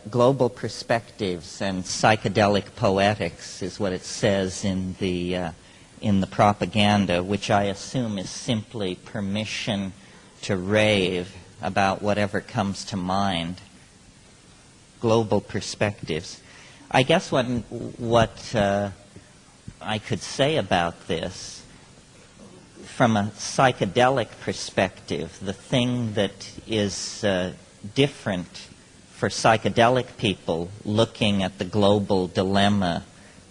global perspectives and psychedelic poetics is what it says in the propaganda, which I assume is simply permission to rave about whatever comes to mind. Global perspectives. I guess what I could say about this, from a psychedelic perspective, the thing that is different for psychedelic people looking at the global dilemma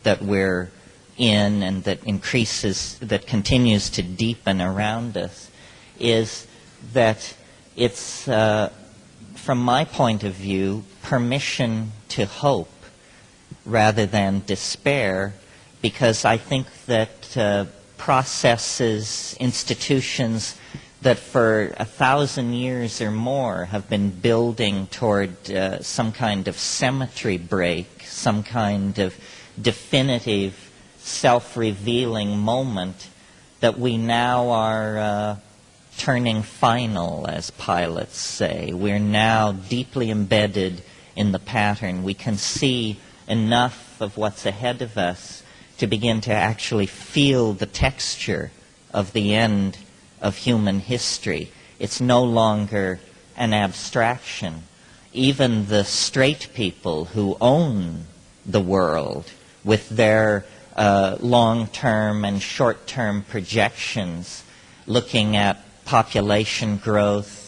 that we're in and that continues to deepen around us, is that it's, from my point of view, permission to hope rather than despair, because I think that processes, institutions that for 1,000 years or more have been building toward some kind of symmetry break, some kind of definitive self-revealing moment, that we now are turning final, as pilots say. We're now deeply embedded in the pattern. We can see enough of what's ahead of us to begin to actually feel the texture of the end of human history. It's no longer an abstraction. Even the straight people who own the world with their long-term and short-term projections, looking at population growth,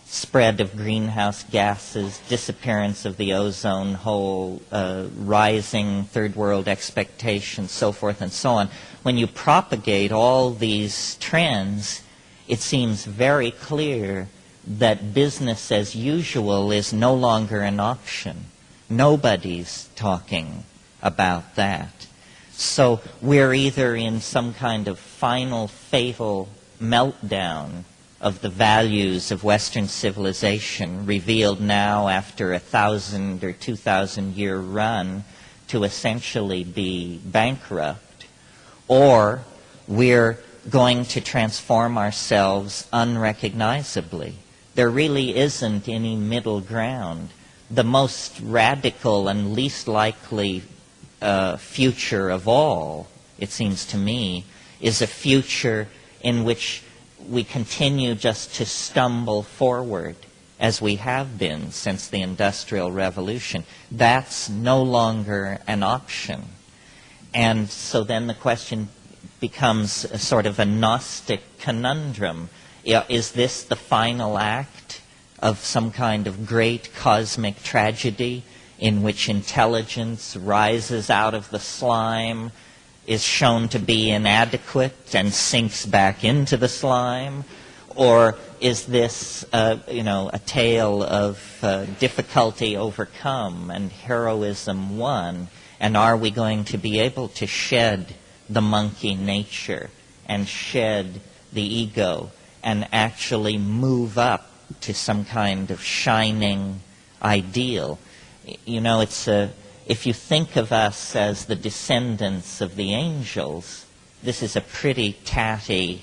spread of greenhouse gases, disappearance of the ozone hole, rising third world expectations, so forth and so on. When you propagate all these trends, it seems very clear that business as usual is no longer an option. Nobody's talking about that. So we're either in some kind of final, fatal meltdown of the values of Western civilization, revealed now after 1,000 or 2,000 year run to essentially be bankrupt, or we're going to transform ourselves unrecognizably. There really isn't any middle ground. The most radical and least likely future of all, it seems to me, is a future in which we continue just to stumble forward as we have been since the Industrial Revolution. That's no longer an option. And so then the question becomes a sort of a Gnostic conundrum. Is this the final act of some kind of great cosmic tragedy in which intelligence rises out of the slime, is shown to be inadequate and sinks back into the slime? Or is this, a tale of difficulty overcome and heroism won? And are we going to be able to shed the monkey nature and shed the ego and actually move up to some kind of shining ideal? If you think of us as the descendants of the angels, this is a pretty tatty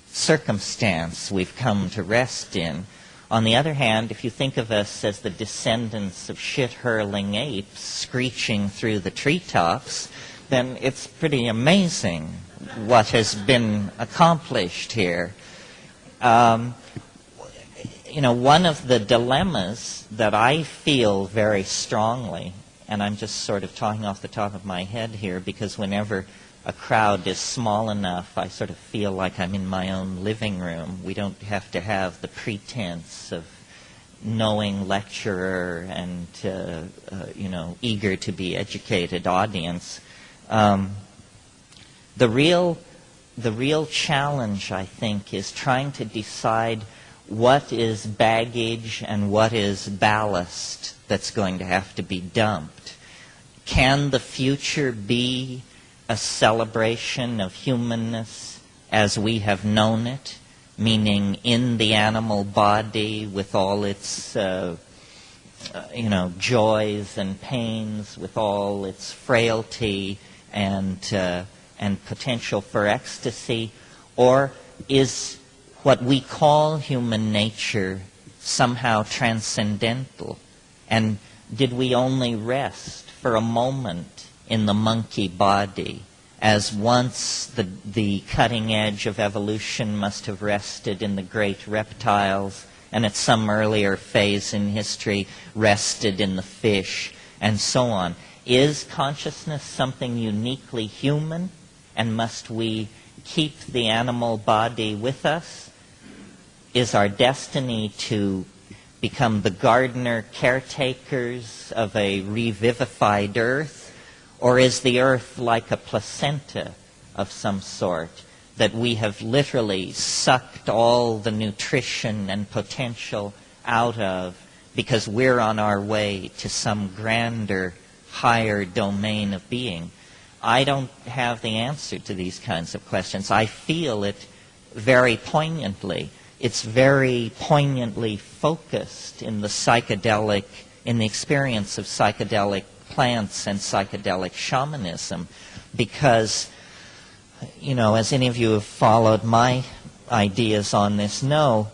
circumstance we've come to rest in. On the other hand, if you think of us as the descendants of shit-hurling apes screeching through the treetops, then it's pretty amazing what has been accomplished here. One of the dilemmas that I feel very strongly, and I'm just sort of talking off the top of my head here, because whenever a crowd is small enough, I sort of feel like I'm in my own living room. We don't have to have the pretense of knowing lecturer and, eager to be educated audience. The real challenge, I think, is trying to decide what is baggage and what is ballast that's going to have to be dumped. Can the future be a celebration of humanness as we have known it, meaning in the animal body with all its joys and pains, with all its frailty and potential for ecstasy? Or is what we call human nature somehow transcendental? And did we only rest for a moment in the monkey body, as once the cutting edge of evolution must have rested in the great reptiles, and at some earlier phase in history rested in the fish, and so on? Is consciousness something uniquely human, and must we keep the animal body with us? Is our destiny to become the gardener caretakers of a revivified earth? Or is the earth like a placenta of some sort that we have literally sucked all the nutrition and potential out of because we're on our way to some grander, higher domain of being? I don't have the answer to these kinds of questions. I feel it very poignantly. It's very poignantly focused in the psychedelic, in the experience of psychedelic plants and psychedelic shamanism, because, as any of you have followed my ideas on this know,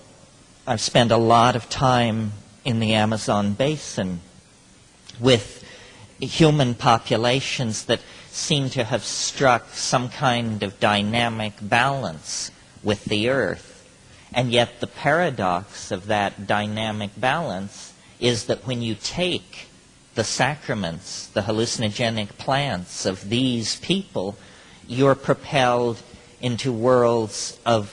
I've spent a lot of time in the Amazon basin with human populations that seem to have struck some kind of dynamic balance with the earth. And yet the paradox of that dynamic balance is that when you take the sacraments, the hallucinogenic plants of these people, you're propelled into worlds of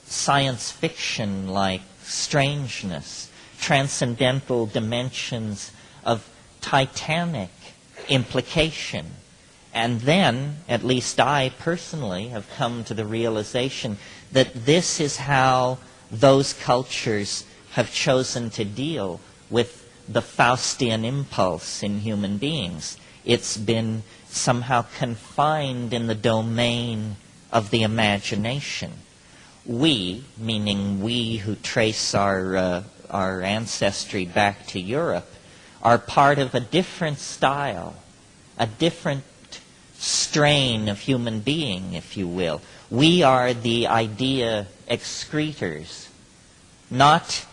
science fiction-like strangeness, transcendental dimensions of titanic implication. And then, at least I personally have come to the realization that this is how those cultures have chosen to deal with the Faustian impulse in human beings. It's been somehow confined in the domain of the imagination. We, meaning we who trace our ancestry back to Europe, are part of a different style, a different strain of human being, if you will. We are the idea excretors, not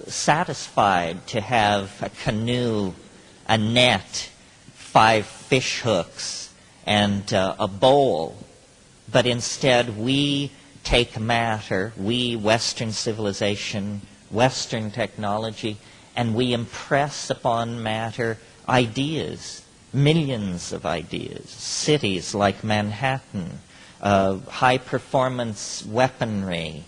satisfied to have a canoe, a net, 5 fish hooks, and a bowl, but instead we take matter, we, Western civilization, Western technology, and we impress upon matter ideas, millions of ideas, cities like Manhattan, high-performance weaponry,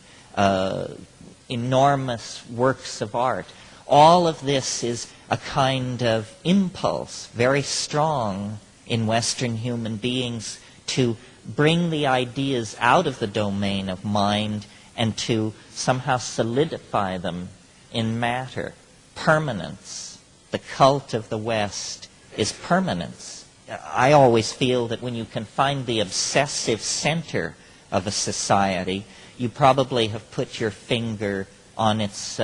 enormous works of art. All of this is a kind of impulse, very strong in Western human beings, to bring the ideas out of the domain of mind and to somehow solidify them in matter. Permanence. The cult of the West is permanence. I always feel that when you can find the obsessive center of a society, you probably have put your finger on its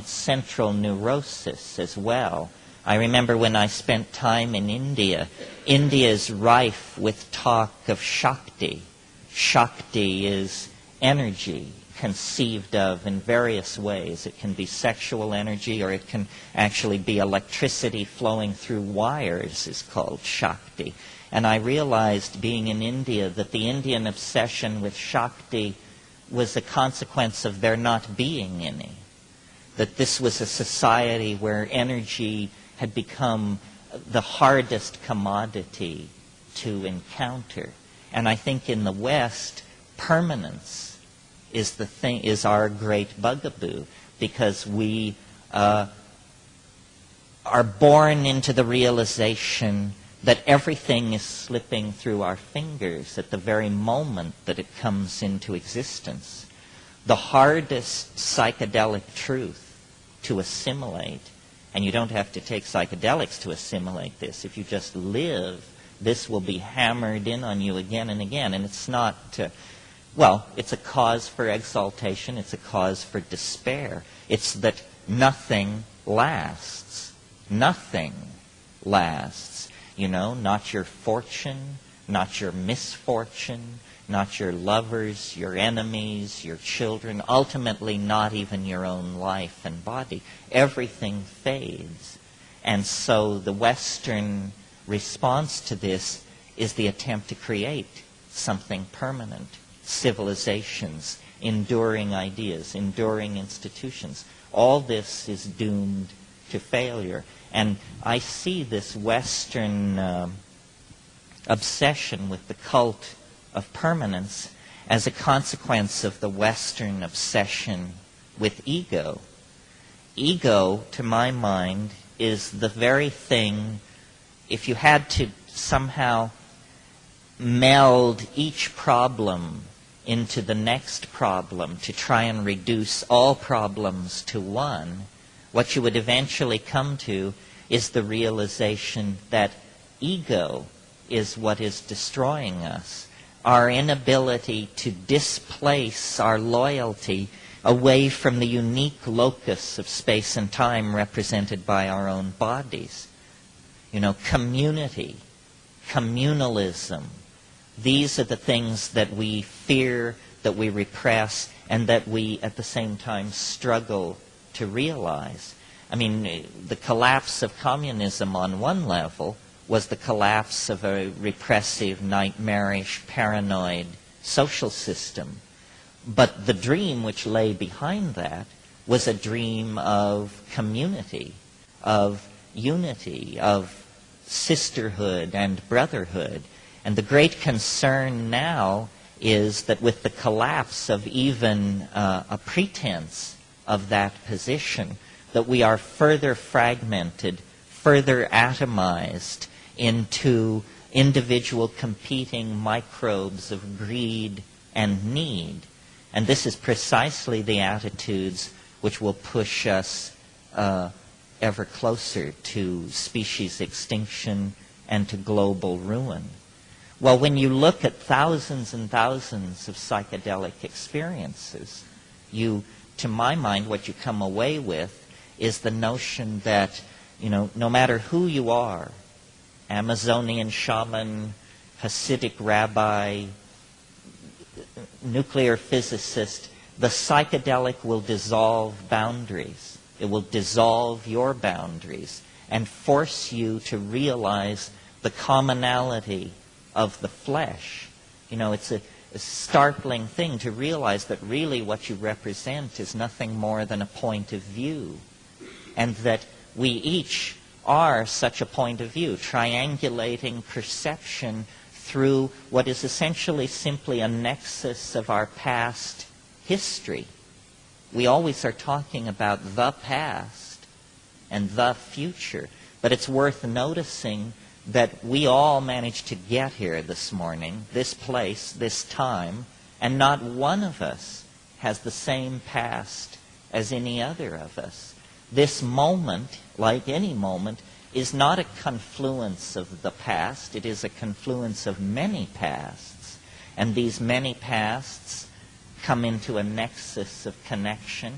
central neurosis as well. I remember when I spent time in India, India is rife with talk of Shakti. Shakti is energy conceived of in various ways. It can be sexual energy, or it can actually be electricity flowing through wires is called Shakti. And I realized, being in India, that the Indian obsession with Shakti was a consequence of there not being any. That this was a society where energy had become the hardest commodity to encounter. And I think in the West, permanence is our great bugaboo, because we are born into the realization that everything is slipping through our fingers at the very moment that it comes into existence. The hardest psychedelic truth to assimilate, and you don't have to take psychedelics to assimilate this. If you just live, this will be hammered in on you again and again. And it's not, it's a cause for exaltation. It's a cause for despair. It's that nothing lasts. Nothing lasts. Not your fortune, not your misfortune, not your lovers, your enemies, your children, ultimately not even your own life and body. Everything fades. And so the Western response to this is the attempt to create something permanent, civilizations, enduring ideas, enduring institutions. All this is doomed to failure. And I see this Western obsession with the cult of permanence as a consequence of the Western obsession with ego. Ego, to my mind, is the very thing, if you had to somehow meld each problem into the next problem to try and reduce all problems to one, what you would eventually come to is the realization that ego is what is destroying us. Our inability to displace our loyalty away from the unique locus of space and time represented by our own bodies. Community, communalism. These are the things that we fear, that we repress, and that we at the same time struggle to realize. I mean, the collapse of communism on one level was the collapse of a repressive, nightmarish, paranoid social system. But the dream which lay behind that was a dream of community, of unity, of sisterhood and brotherhood. And the great concern now is that with the collapse of even a pretense of that position, that we are further fragmented, further atomized into individual competing microbes of greed and need. And this is precisely the attitudes which will push us ever closer to species extinction and to global ruin. Well, when you look at thousands and thousands of psychedelic experiences, to my mind, what you come away with is the notion that, no matter who you are, Amazonian shaman, Hasidic rabbi, nuclear physicist, the psychedelic will dissolve boundaries. It will dissolve your boundaries and force you to realize the commonality of the flesh. It's a startling thing to realize that really what you represent is nothing more than a point of view, and that we each are such a point of view, triangulating perception through what is essentially simply a nexus of our past history. We always are talking about the past and the future, but it's worth noticing that we all managed to get here this morning, this place, this time, and not one of us has the same past as any other of us. This moment, like any moment, is not a confluence of the past. It is a confluence of many pasts. And these many pasts come into a nexus of connection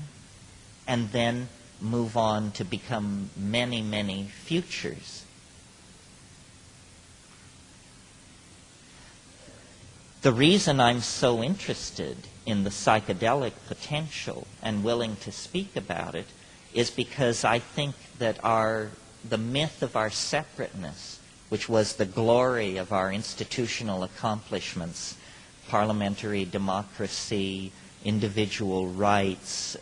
and then move on to become many, many futures. The reason I'm so interested in the psychedelic potential and willing to speak about it is because I think that the myth of our separateness, which was the glory of our institutional accomplishments, parliamentary democracy, individual rights,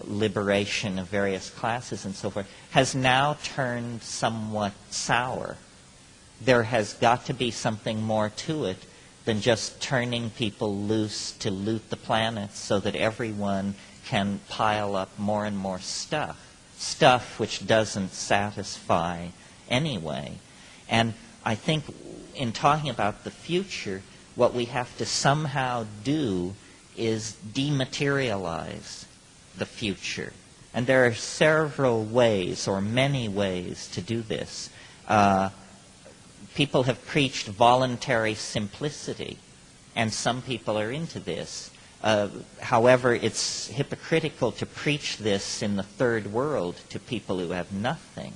liberation of various classes and so forth, has now turned somewhat sour. There has got to be something more to it than just turning people loose to loot the planet so that everyone can pile up more and more stuff which doesn't satisfy anyway. And I think in talking about the future, what we have to somehow do is dematerialize the future. And there are several ways, or many ways, to do this. People have preached voluntary simplicity, and some people are into this. However, it's hypocritical to preach this in the third world to people who have nothing.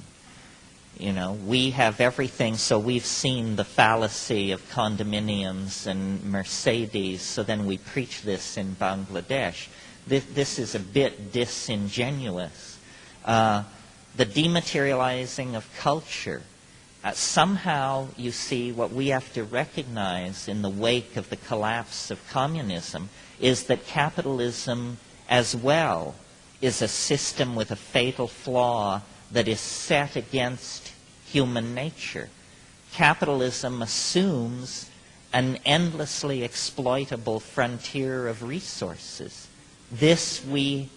We have everything, so we've seen the fallacy of condominiums and Mercedes, so then we preach this in Bangladesh. This is a bit disingenuous. The dematerializing of culture. Somehow, you see, what we have to recognize in the wake of the collapse of communism is that capitalism as well is a system with a fatal flaw that is set against human nature. Capitalism assumes an endlessly exploitable frontier of resources. This we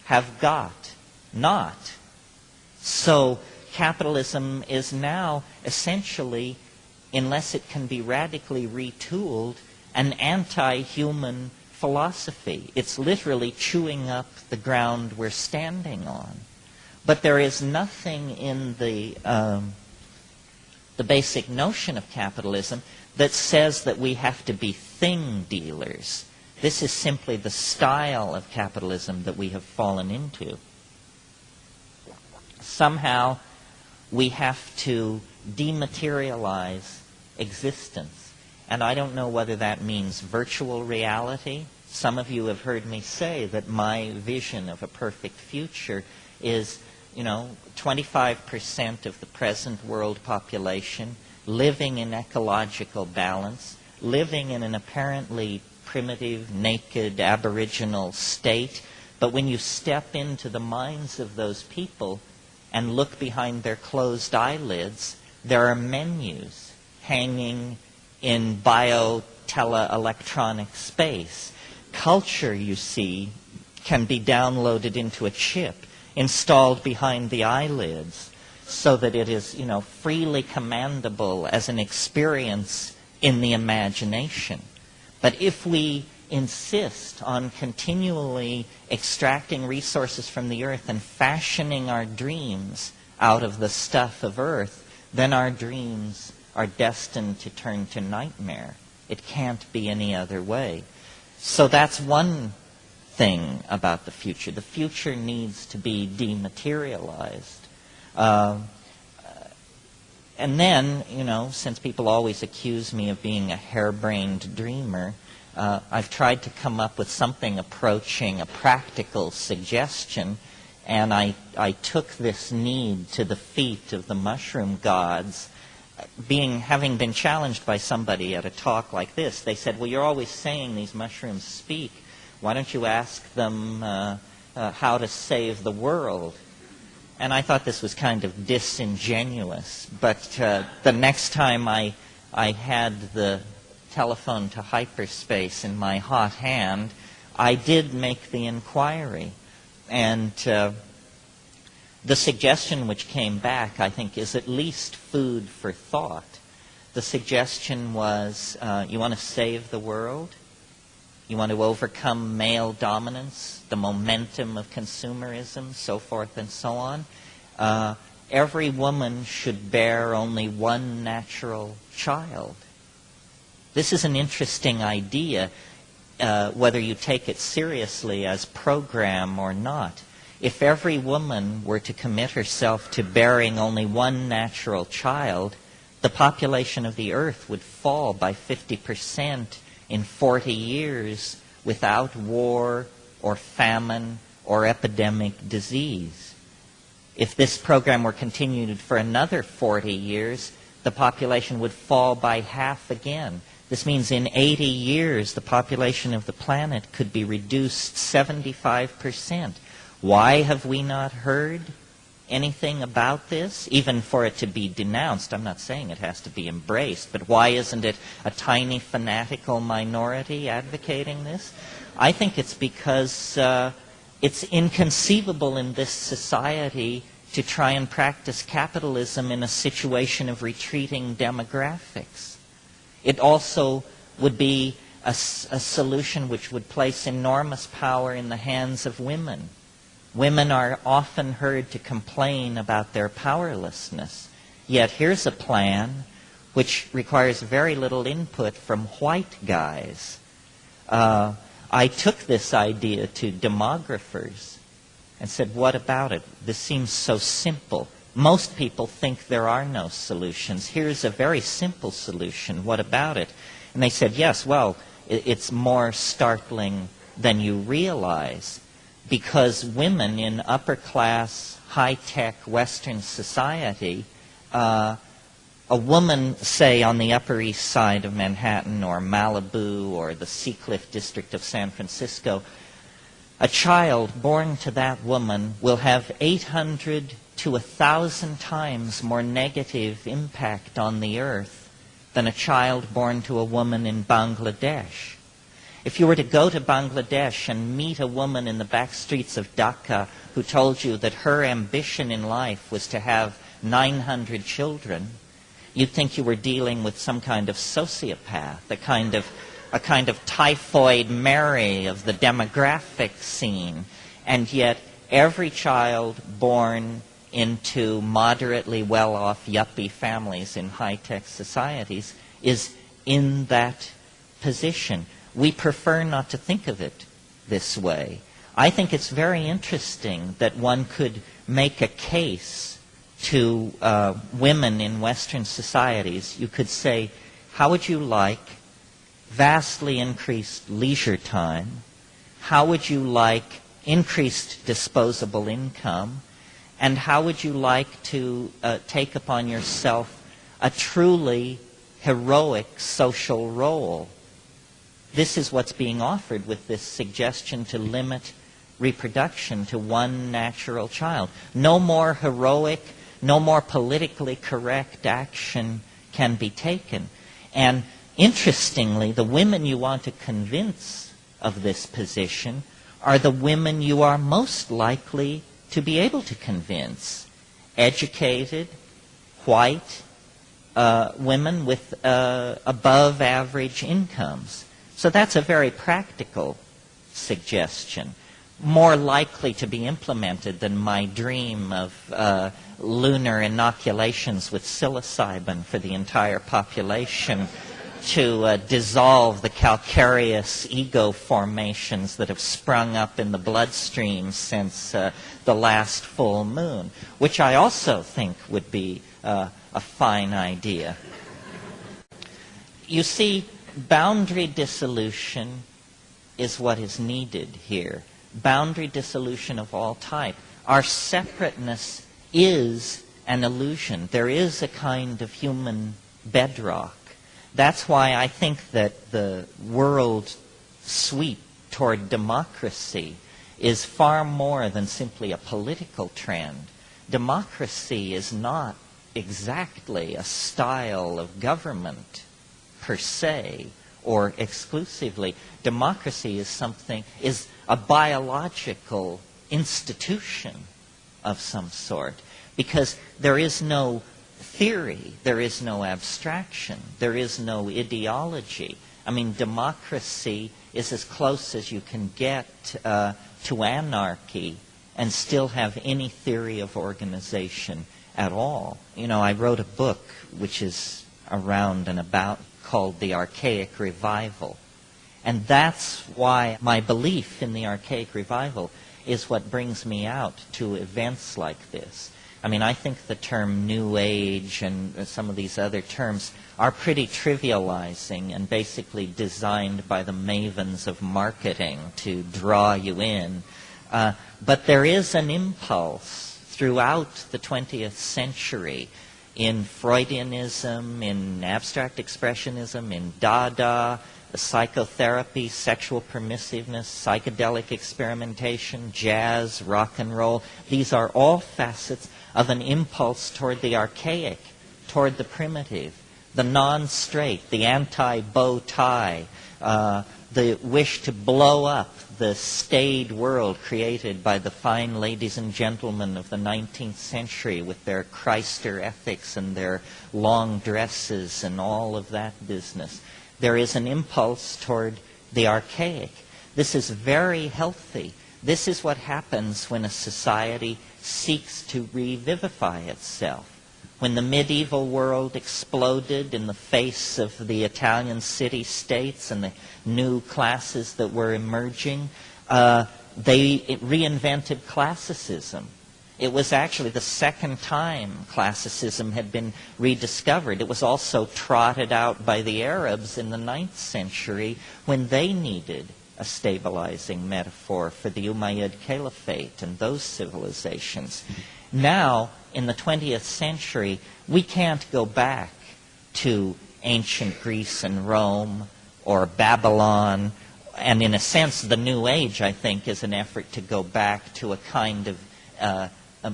have got not. So capitalism is now essentially, unless it can be radically retooled, an anti-human philosophy. It's literally chewing up the ground we're standing on. But there is nothing in the basic notion of capitalism that says that we have to be thing dealers. This is simply the style of capitalism that we have fallen into. Somehow, we have to dematerialize existence. And I don't know whether that means virtual reality. Some of you have heard me say that my vision of a perfect future is 25% of the present world population living in ecological balance, living in an apparently primitive, naked, aboriginal state. But when you step into the minds of those people and look behind their closed eyelids, there are menus hanging in bio-teleelectronic space. Culture, you see, can be downloaded into a chip installed behind the eyelids so that it is, freely commandable as an experience in the imagination. But if we insist on continually extracting resources from the earth and fashioning our dreams out of the stuff of earth, then our dreams are destined to turn to nightmare. It can't be any other way. So that's one thing about the future. The future needs to be dematerialized. And then, since people always accuse me of being a harebrained dreamer, I've tried to come up with something approaching a practical suggestion, and I took this need to the feet of the mushroom gods. Having been challenged by somebody at a talk like this, they said, well, you're always saying these mushrooms speak. Why don't you ask them how to save the world? And I thought this was kind of disingenuous. But the next time I had the telephone to hyperspace in my hot hand, I did make the inquiry. And the suggestion which came back, I think, is at least food for thought. The suggestion was, you want to save the world? You want to overcome male dominance, the momentum of consumerism, so forth and so on? Every woman should bear only one natural child. This is an interesting idea, whether you take it seriously as program or not. If every woman were to commit herself to bearing only one natural child, the population of the earth would fall by 50% in 40 years without war or famine or epidemic disease. If this program were continued for another 40 years, the population would fall by half again. This means in 80 years, the population of the planet could be reduced 75%. Why have we not heard anything about this, even for it to be denounced? I'm not saying it has to be embraced, but why isn't it a tiny fanatical minority advocating this? I think it's because it's inconceivable in this society to try and practice capitalism in a situation of retreating demographics. It also would be a solution which would place enormous power in the hands of women. Women are often heard to complain about their powerlessness. Yet here's a plan which requires very little input from white guys. I took this idea to demographers and said, what about it? This seems so simple. Most people think there are no solutions. Here's a very simple solution. What about it? And they said, yes, well, it's more startling than you realize, because women in upper-class, high-tech Western society, a woman, say, on the Upper East Side of Manhattan or Malibu or the Seacliff district of San Francisco, a child born to that woman will have 800 to 1,000 times more negative impact on the earth than a child born to a woman in Bangladesh. If you were to go to Bangladesh and meet a woman in the back streets of Dhaka who told you that her ambition in life was to have 900 children, you'd think you were dealing with some kind of sociopath, a kind of typhoid Mary of the demographic scene. And yet every child born into moderately well-off yuppie families in high-tech societies is in that position. We prefer not to think of it this way. I think it's very interesting that one could make a case to women in Western societies. You could say, how would you like vastly increased leisure time? How would you like increased disposable income? And how would you like to take upon yourself a truly heroic social role? This is what's being offered with this suggestion to limit reproduction to one natural child. No more heroic, no more politically correct action can be taken. And interestingly, the women you want to convince of this position are the women you are most likely to be able to convince. Educated, white women with above average incomes. So that's a very practical suggestion, more likely to be implemented than my dream of lunar inoculations with psilocybin for the entire population to dissolve the calcareous ego formations that have sprung up in the bloodstream since the last full moon, which I also think would be a fine idea. You see, boundary dissolution is what is needed here. Boundary dissolution of all type. Our separateness is an illusion. There is a kind of human bedrock. That's why I think that the world sweep toward democracy is far more than simply a political trend. Democracy is not exactly a style of government per se or exclusively. Democracy is a biological institution of some sort, because there is no theory, there is no abstraction, there is no ideology. I mean, democracy is as close as you can get to anarchy and still have any theory of organization at all. You know, I wrote a book which is around and about called The Archaic Revival. And that's why my belief in the Archaic Revival is what brings me out to events like this. I mean, I think the term New Age and some of these other terms are pretty trivializing and basically designed by the mavens of marketing to draw you in. But there is an impulse throughout the 20th century in Freudianism, in abstract expressionism, in Dada, psychotherapy, sexual permissiveness, psychedelic experimentation, jazz, rock and roll. These are all facets of an impulse toward the archaic, toward the primitive, the non-straight, the anti-bow tie, the wish to blow up the staid world created by the fine ladies and gentlemen of the 19th century with their Christer ethics and their long dresses and all of that business. There is an impulse toward the archaic. This is very healthy. This is what happens when a society seeks to revivify itself. When the medieval world exploded in the face of the Italian city-states and the new classes that were emerging, they reinvented classicism. It was actually the second time classicism had been rediscovered. It was also trotted out by the Arabs in the 9th century when they needed a stabilizing metaphor for the Umayyad Caliphate and those civilizations. Now, in the 20th century, we can't go back to ancient Greece and Rome or Babylon. And in a sense, the New Age, I think, is an effort to go back to a kind of a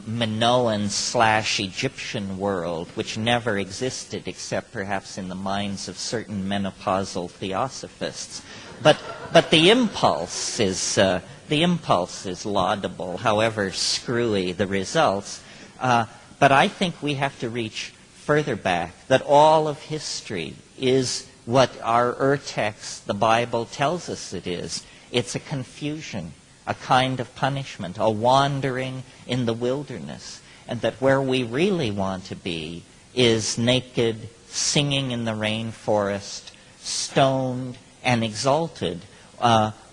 Minoan/Egyptian world, which never existed except perhaps in the minds of certain menopausal theosophists. But the impulse is laudable, however screwy the results. But I think we have to reach further back, that all of history is what our urtext, the Bible, tells us it is. It's a confusion, a kind of punishment, a wandering in the wilderness, and that where we really want to be is naked, singing in the rainforest, stoned and exalted,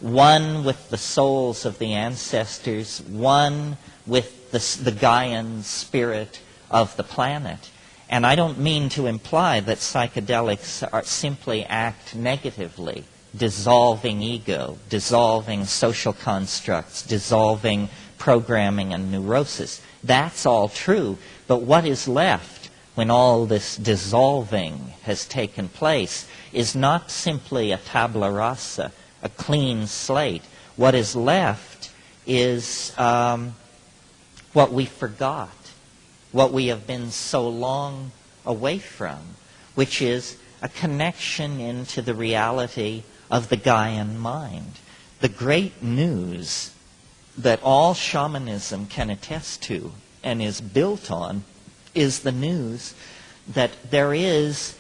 one with the souls of the ancestors, one with the Gaian spirit of the planet. And I don't mean to imply that psychedelics simply act negatively, dissolving ego, dissolving social constructs, dissolving programming and neurosis. That's all true, but what is left when all this dissolving has taken place is not simply a tabula rasa, a clean slate. What is left is what we forgot, what we have been so long away from, which is a connection into the reality of the Gaian mind. The great news that all shamanism can attest to and is built on is the news that there is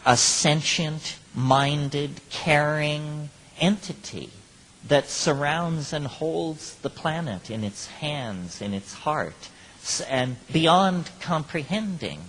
a sentient, minded, caring entity that surrounds and holds the planet in its hands, in its heart, and beyond comprehending.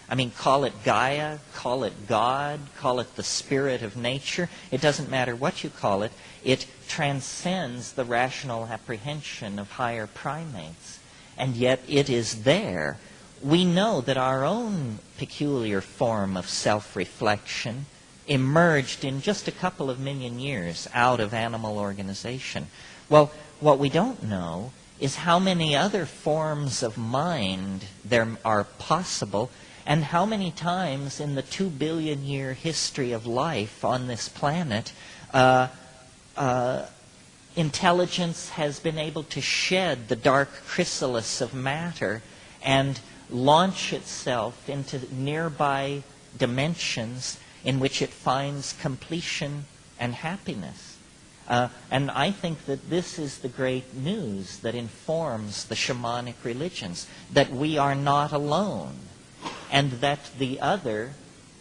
I mean, call it Gaia, call it God, call it the spirit of nature. It doesn't matter what you call it. It transcends the rational apprehension of higher primates. And yet it is there. We know that our own peculiar form of self-reflection emerged in just a couple of million years out of animal organization. Well, what we don't know is how many other forms of mind there are possible, and how many times in the 2 billion year history of life on this planet intelligence has been able to shed the dark chrysalis of matter and launch itself into nearby dimensions in which it finds completion and happiness. And I think that this is the great news that informs the shamanic religions, that we are not alone, and that the other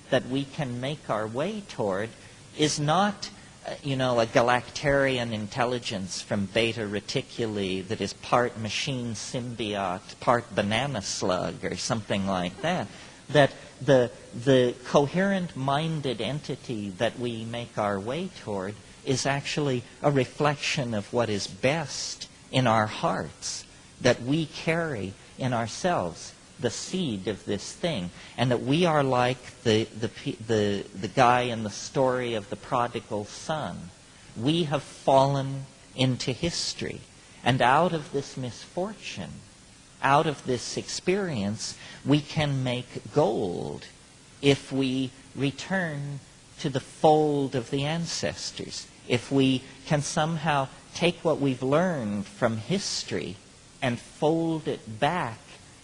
that we can make our way toward is not, a galactarian intelligence from Beta Reticuli that is part machine symbiote, part banana slug, or something like that. That the coherent-minded entity that we make our way toward is actually a reflection of what is best in our hearts, that we carry in ourselves, the seed of this thing, and that we are like the guy in the story of the prodigal son. We have fallen into history, and out of this misfortune, out of this experience, we can make gold if we return to the fold of the ancestors, if we can somehow take what we've learned from history and fold it back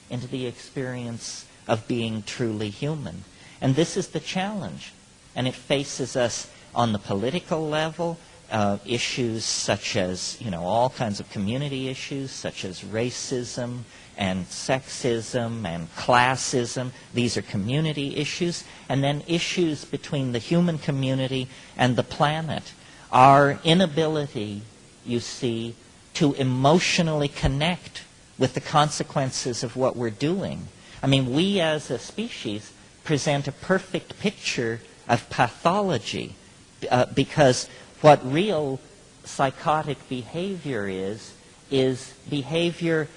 into the experience of being truly human. And this is the challenge. And it faces us on the political level, issues such as, all kinds of community issues such as racism and sexism and classism. These are community issues. And then issues between the human community and the planet. Our inability, you see, to emotionally connect with the consequences of what we're doing. I mean, we as a species present a perfect picture of pathology because what real psychotic behavior is behavior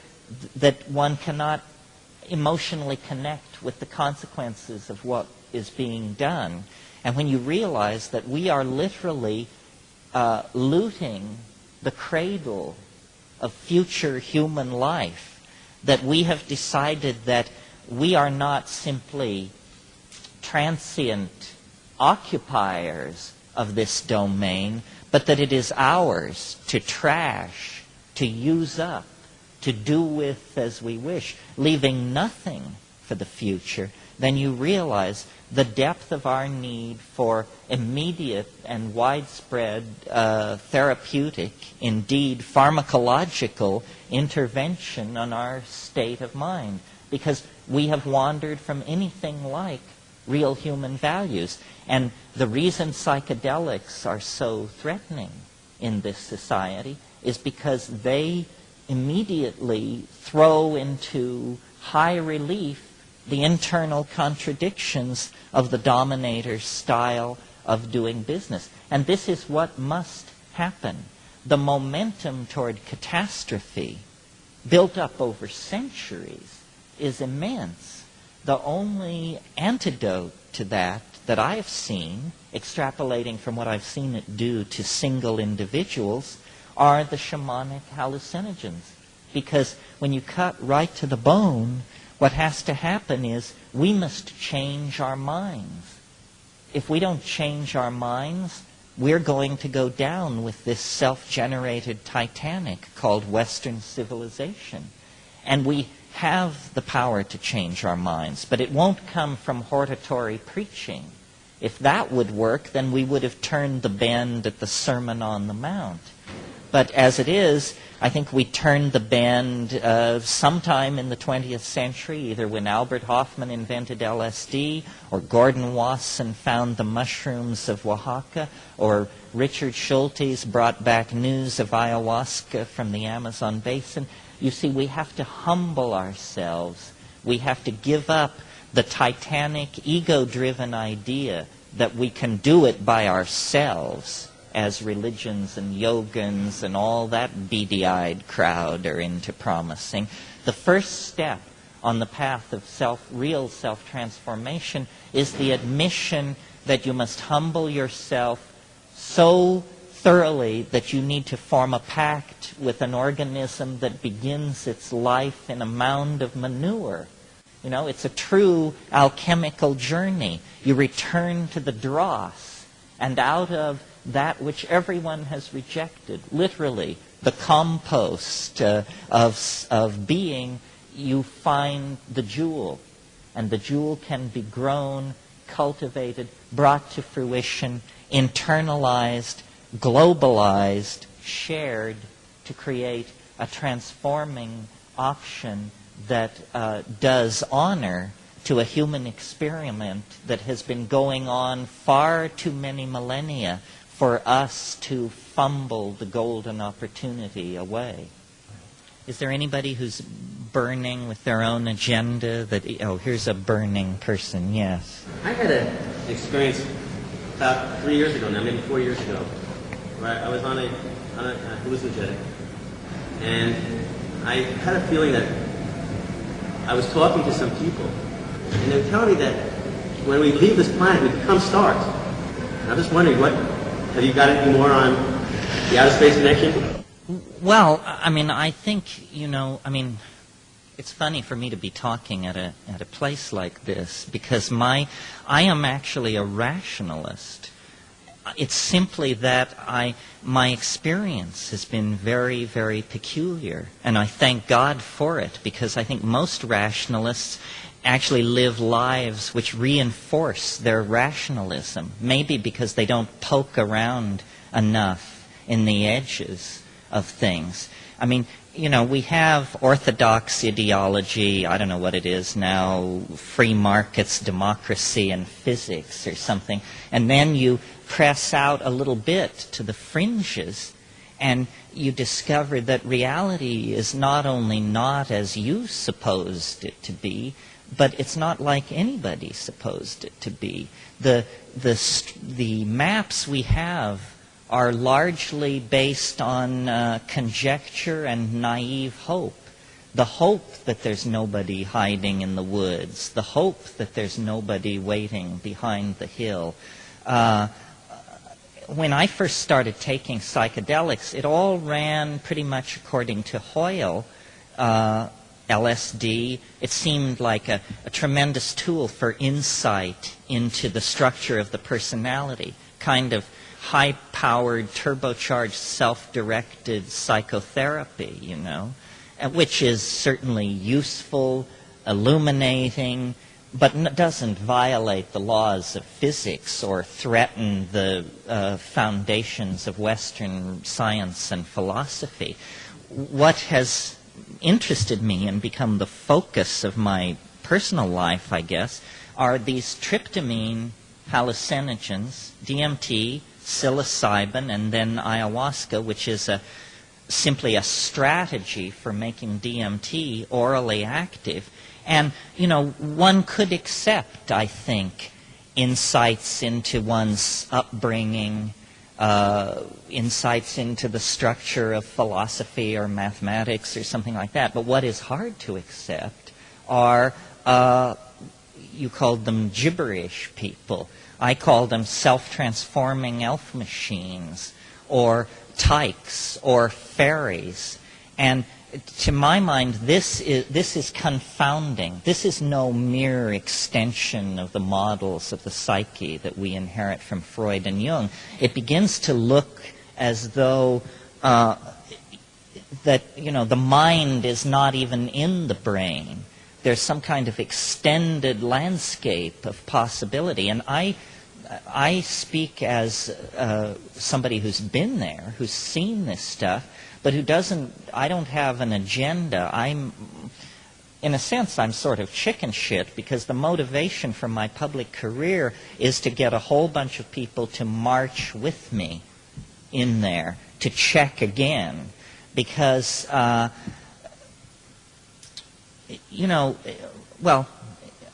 that one cannot emotionally connect with the consequences of what is being done. And when you realize that we are literally looting the cradle of future human life, that we have decided that we are not simply transient occupiers of this domain, but that it is ours to trash, to use up, to do with as we wish, leaving nothing for the future, then you realize the depth of our need for immediate and widespread therapeutic, indeed pharmacological intervention on our state of mind, because we have wandered from anything like real human values. And the reason psychedelics are so threatening in this society is because they immediately throw into high relief the internal contradictions of the dominator's style of doing business. And this is what must happen. The momentum toward catastrophe, built up over centuries, is immense. The only antidote to that I've seen, extrapolating from what I've seen it do to single individuals, are the shamanic hallucinogens. Because when you cut right to the bone, what has to happen is we must change our minds. If we don't change our minds, we're going to go down with this self-generated Titanic called Western civilization. And we have the power to change our minds, but it won't come from hortatory preaching. If that would work, then we would have turned the bend at the Sermon on the Mount. But as it is, I think we turned the bend sometime in the 20th century, either when Albert Hofmann invented LSD, or Gordon Wasson found the mushrooms of Oaxaca, or Richard Schultes brought back news of ayahuasca from the Amazon basin. You see, we have to humble ourselves. We have to give up the Titanic, ego-driven idea that we can do it by ourselves, as religions and yogans and all that beady-eyed crowd are into promising. The first step on the path of real self-transformation is the admission that you must humble yourself so thoroughly that you need to form a pact with an organism that begins its life in a mound of manure. You know, it's a true alchemical journey. You return to the dross, and out of that which everyone has rejected, literally, the compost of being, you find the jewel. And the jewel can be grown, cultivated, brought to fruition, internalized, globalized, shared to create a transforming option that does honor to a human experiment that has been going on far too many millennia for us to fumble the golden opportunity away. Is there anybody who's burning with their own agenda? Here's a burning person, yes. I had an experience about 3 years ago now, maybe 4 years ago, where I was on a hallucinogenic, and I had a feeling that I was talking to some people, and they were telling me that when we leave this planet, we become stars. And I'm just wondering, have you got any more on the outer space connection? Well, I think, it's funny for me to be talking at a place like this, because I am actually a rationalist. It's simply that my experience has been very, very peculiar, and I thank God for it, because I think most rationalists actually live lives which reinforce their rationalism, maybe because they don't poke around enough in the edges of things. We have orthodox ideology, I don't know what it is now, free markets, democracy, and physics or something, and then you press out a little bit to the fringes, and you discover that reality is not only not as you supposed it to be, but it's not like anybody supposed it to be. The maps we have are largely based on conjecture and naive hope. the hope that there's nobody hiding in the woods, the hope that there's nobody waiting behind the hill. When I first started taking psychedelics, it all ran pretty much according to Hoyle. LSD, it seemed like a tremendous tool for insight into the structure of the personality, kind of high-powered, turbocharged, self-directed psychotherapy, you know, which is certainly useful, illuminating, but doesn't violate the laws of physics or threaten the foundations of Western science and philosophy. What has interested me and become the focus of my personal life, I guess, are these tryptamine hallucinogens, DMT, psilocybin, and then ayahuasca, which is simply a strategy for making DMT orally active. And, you know, one could accept, I think, insights into one's upbringing, insights into the structure of philosophy or mathematics or something like that. But what is hard to accept are, you called them gibberish people. I call them self-transforming elf machines or tykes or fairies. And to my mind, this is confounding. This is no mere extension of the models of the psyche that we inherit from Freud and Jung. It begins to look as though that, you know, the mind is not even in the brain. There's some kind of extended landscape of possibility. And I speak as somebody who's been there, who's seen this stuff, but who doesn't, I don't have an agenda. In a sense, I'm sort of chicken shit because the motivation for my public career is to get a whole bunch of people to march with me in there, to check again. Because, you know, well,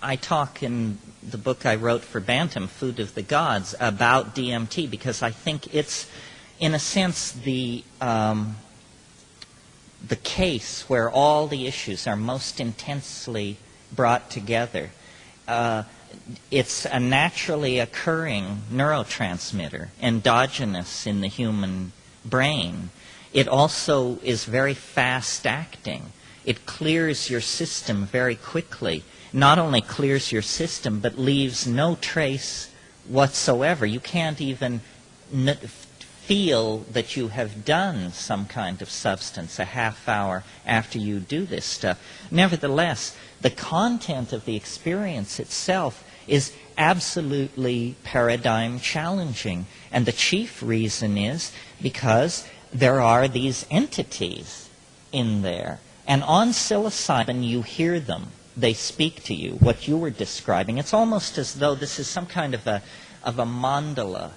I talk in the book I wrote for Bantam, Food of the Gods, about DMT because I think it's, in a sense, the case where all the issues are most intensely brought together. It's a naturally occurring neurotransmitter, endogenous in the human brain. It also is very fast-acting. It clears your system very quickly. Not only clears your system, but leaves no trace whatsoever. You can't even feel that you have done some kind of substance a half hour after you do this stuff. Nevertheless, the content of the experience itself is absolutely paradigm challenging. And the chief reason is because there are these entities in there. And on psilocybin, you hear them. They speak to you, what you were describing. It's almost as though this is some kind of a mandala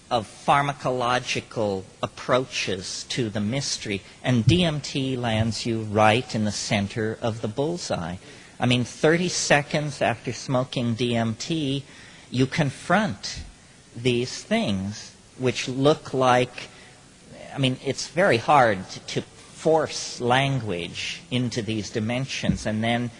of pharmacological approaches to the mystery, and DMT lands you right in the center of the bullseye. I mean, 30 seconds after smoking DMT, you confront these things which look like, I mean, it's very hard to force language into these dimensions and then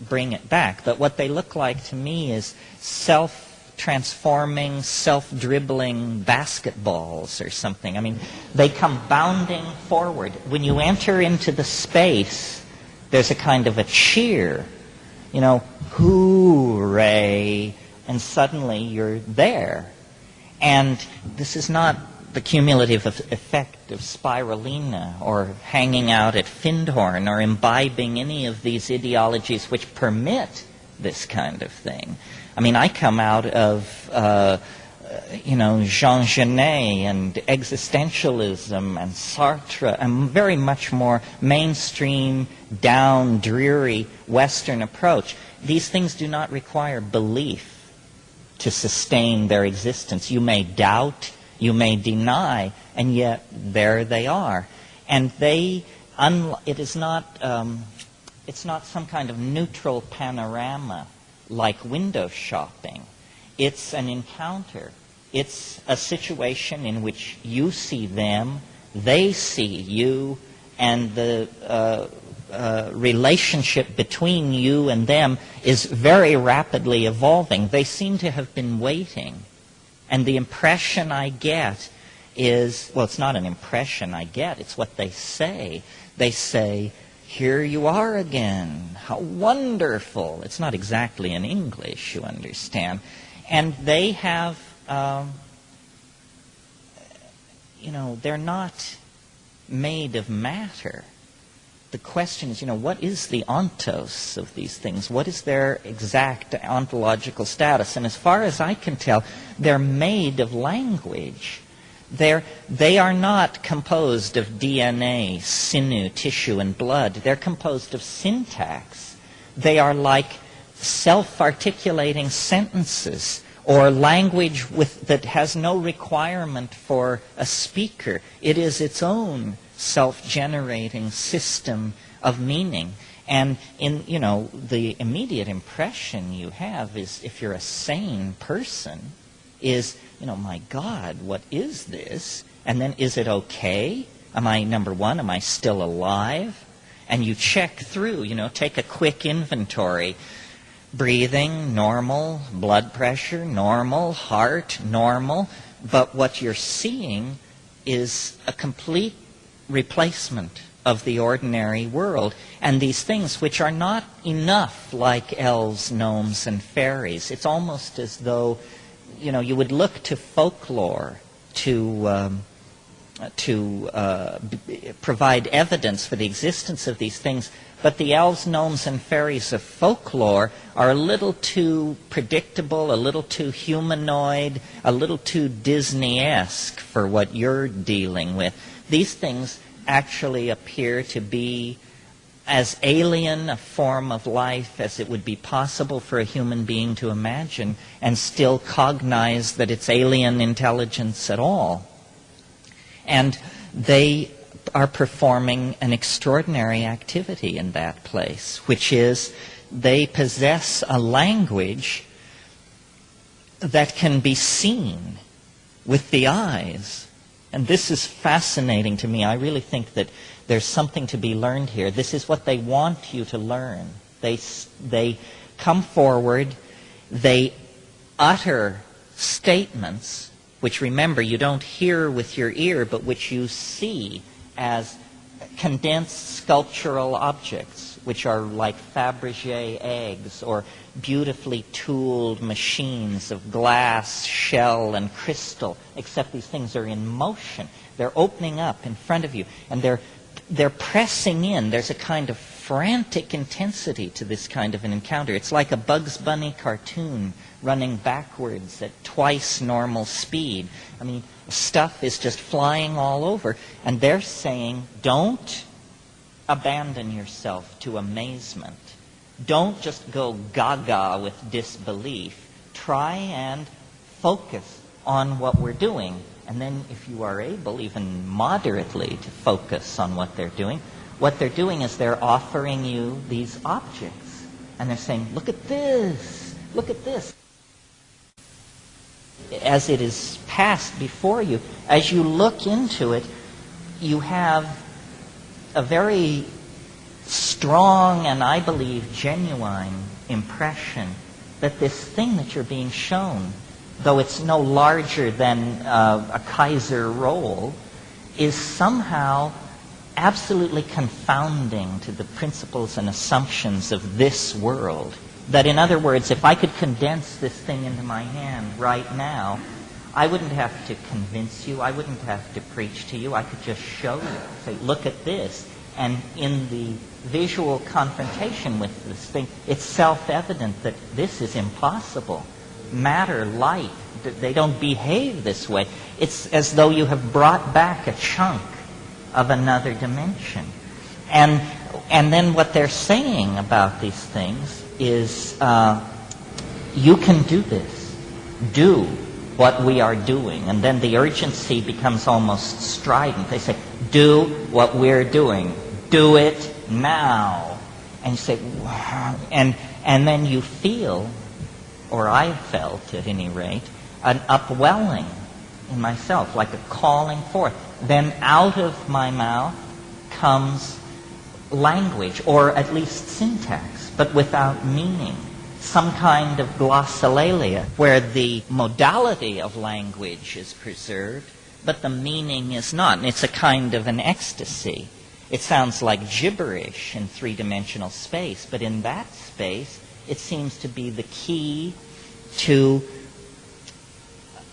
bring it back. But what they look like to me is self-transforming, self-dribbling basketballs or something. I mean, they come bounding forward. When you enter into the space, there's a kind of a cheer, you know, hooray, and suddenly you're there. And this is not the cumulative effect of spirulina or hanging out at Findhorn or imbibing any of these ideologies which permit this kind of thing. I mean, I come out of, Jean Genet and existentialism and Sartre, a very much more mainstream, down, dreary Western approach. These things do not require belief to sustain their existence. You may doubt, you may deny, and yet there they are. And it's not some kind of neutral panorama like window shopping. It's an encounter. It's a situation in which you see them, they see you, and the relationship between you and them is very rapidly evolving. They seem to have been waiting. And the impression I get is, well, it's not an impression I get, it's what they say. They say, here you are again. How wonderful. It's not exactly in English, you understand. And they have, they're not made of matter. The question is, what is the ontos of these things? What is their exact ontological status? And as far as I can tell, they're made of language. They are not composed of DNA, sinew, tissue, and blood. They're composed of syntax. They are like self-articulating sentences or language that has no requirement for a speaker. It is its own self-generating system of meaning. And the immediate impression you have is, if you're a sane person, is, my God, what is this? And then, is it okay? Number one, am I still alive? And you check through, take a quick inventory. Breathing, normal. Blood pressure, normal. Heart, normal. But what you're seeing is a complete replacement of the ordinary world, and these things which are not enough like elves, gnomes, and fairies. It's almost as though, you would look to folklore to provide evidence for the existence of these things, but the elves, gnomes, and fairies of folklore are a little too predictable, a little too humanoid, a little too Disney-esque for what you're dealing with. These things actually appear to be as alien a form of life as it would be possible for a human being to imagine, and still cognize that it's alien intelligence at all. And they are performing an extraordinary activity in that place, which is they possess a language that can be seen with the eyes. And this is fascinating to me. I really think that there's something to be learned here. This is what they want you to learn. They come forward, they utter statements, which, remember, you don't hear with your ear, but which you see as condensed sculptural objects, which are like Fabergé eggs or beautifully tooled machines of glass, shell, and crystal, except these things are in motion. They're opening up in front of you, and they're pressing in. There's a kind of frantic intensity to this kind of an encounter. It's like a Bugs Bunny cartoon running backwards at twice normal speed. Stuff is just flying all over, and they're saying, don't abandon yourself to amazement. Don't just go gaga with disbelief. Try and focus on what we're doing. And then if you are able, even moderately, to focus on what they're doing is they're offering you these objects. And they're saying, look at this, look at this. As it is passed before you, as you look into it, you have a very strong and, I believe, genuine impression that this thing that you're being shown, though it's no larger than a Kaiser roll, is somehow absolutely confounding to the principles and assumptions of this world. That, in other words, if I could condense this thing into my hand right now, I wouldn't have to convince you, I wouldn't have to preach to you, I could just show you, say, look at this. And in the visual confrontation with this thing, it's self-evident that this is impossible. Matter, light, they don't behave this way. It's as though you have brought back a chunk of another dimension. And then what they're saying about these things is, you can do this. Do what we are doing. And then the urgency becomes almost strident. They say, do what we're doing. Do it now. And you say, and then you feel, or I felt at any rate, an upwelling in myself, like a calling forth. Then out of my mouth comes language, or at least syntax, but without meaning. Some kind of glossolalia, where the modality of language is preserved, but the meaning is not. And it's a kind of an ecstasy. It sounds like gibberish in three-dimensional space, but in that space, it seems to be the key to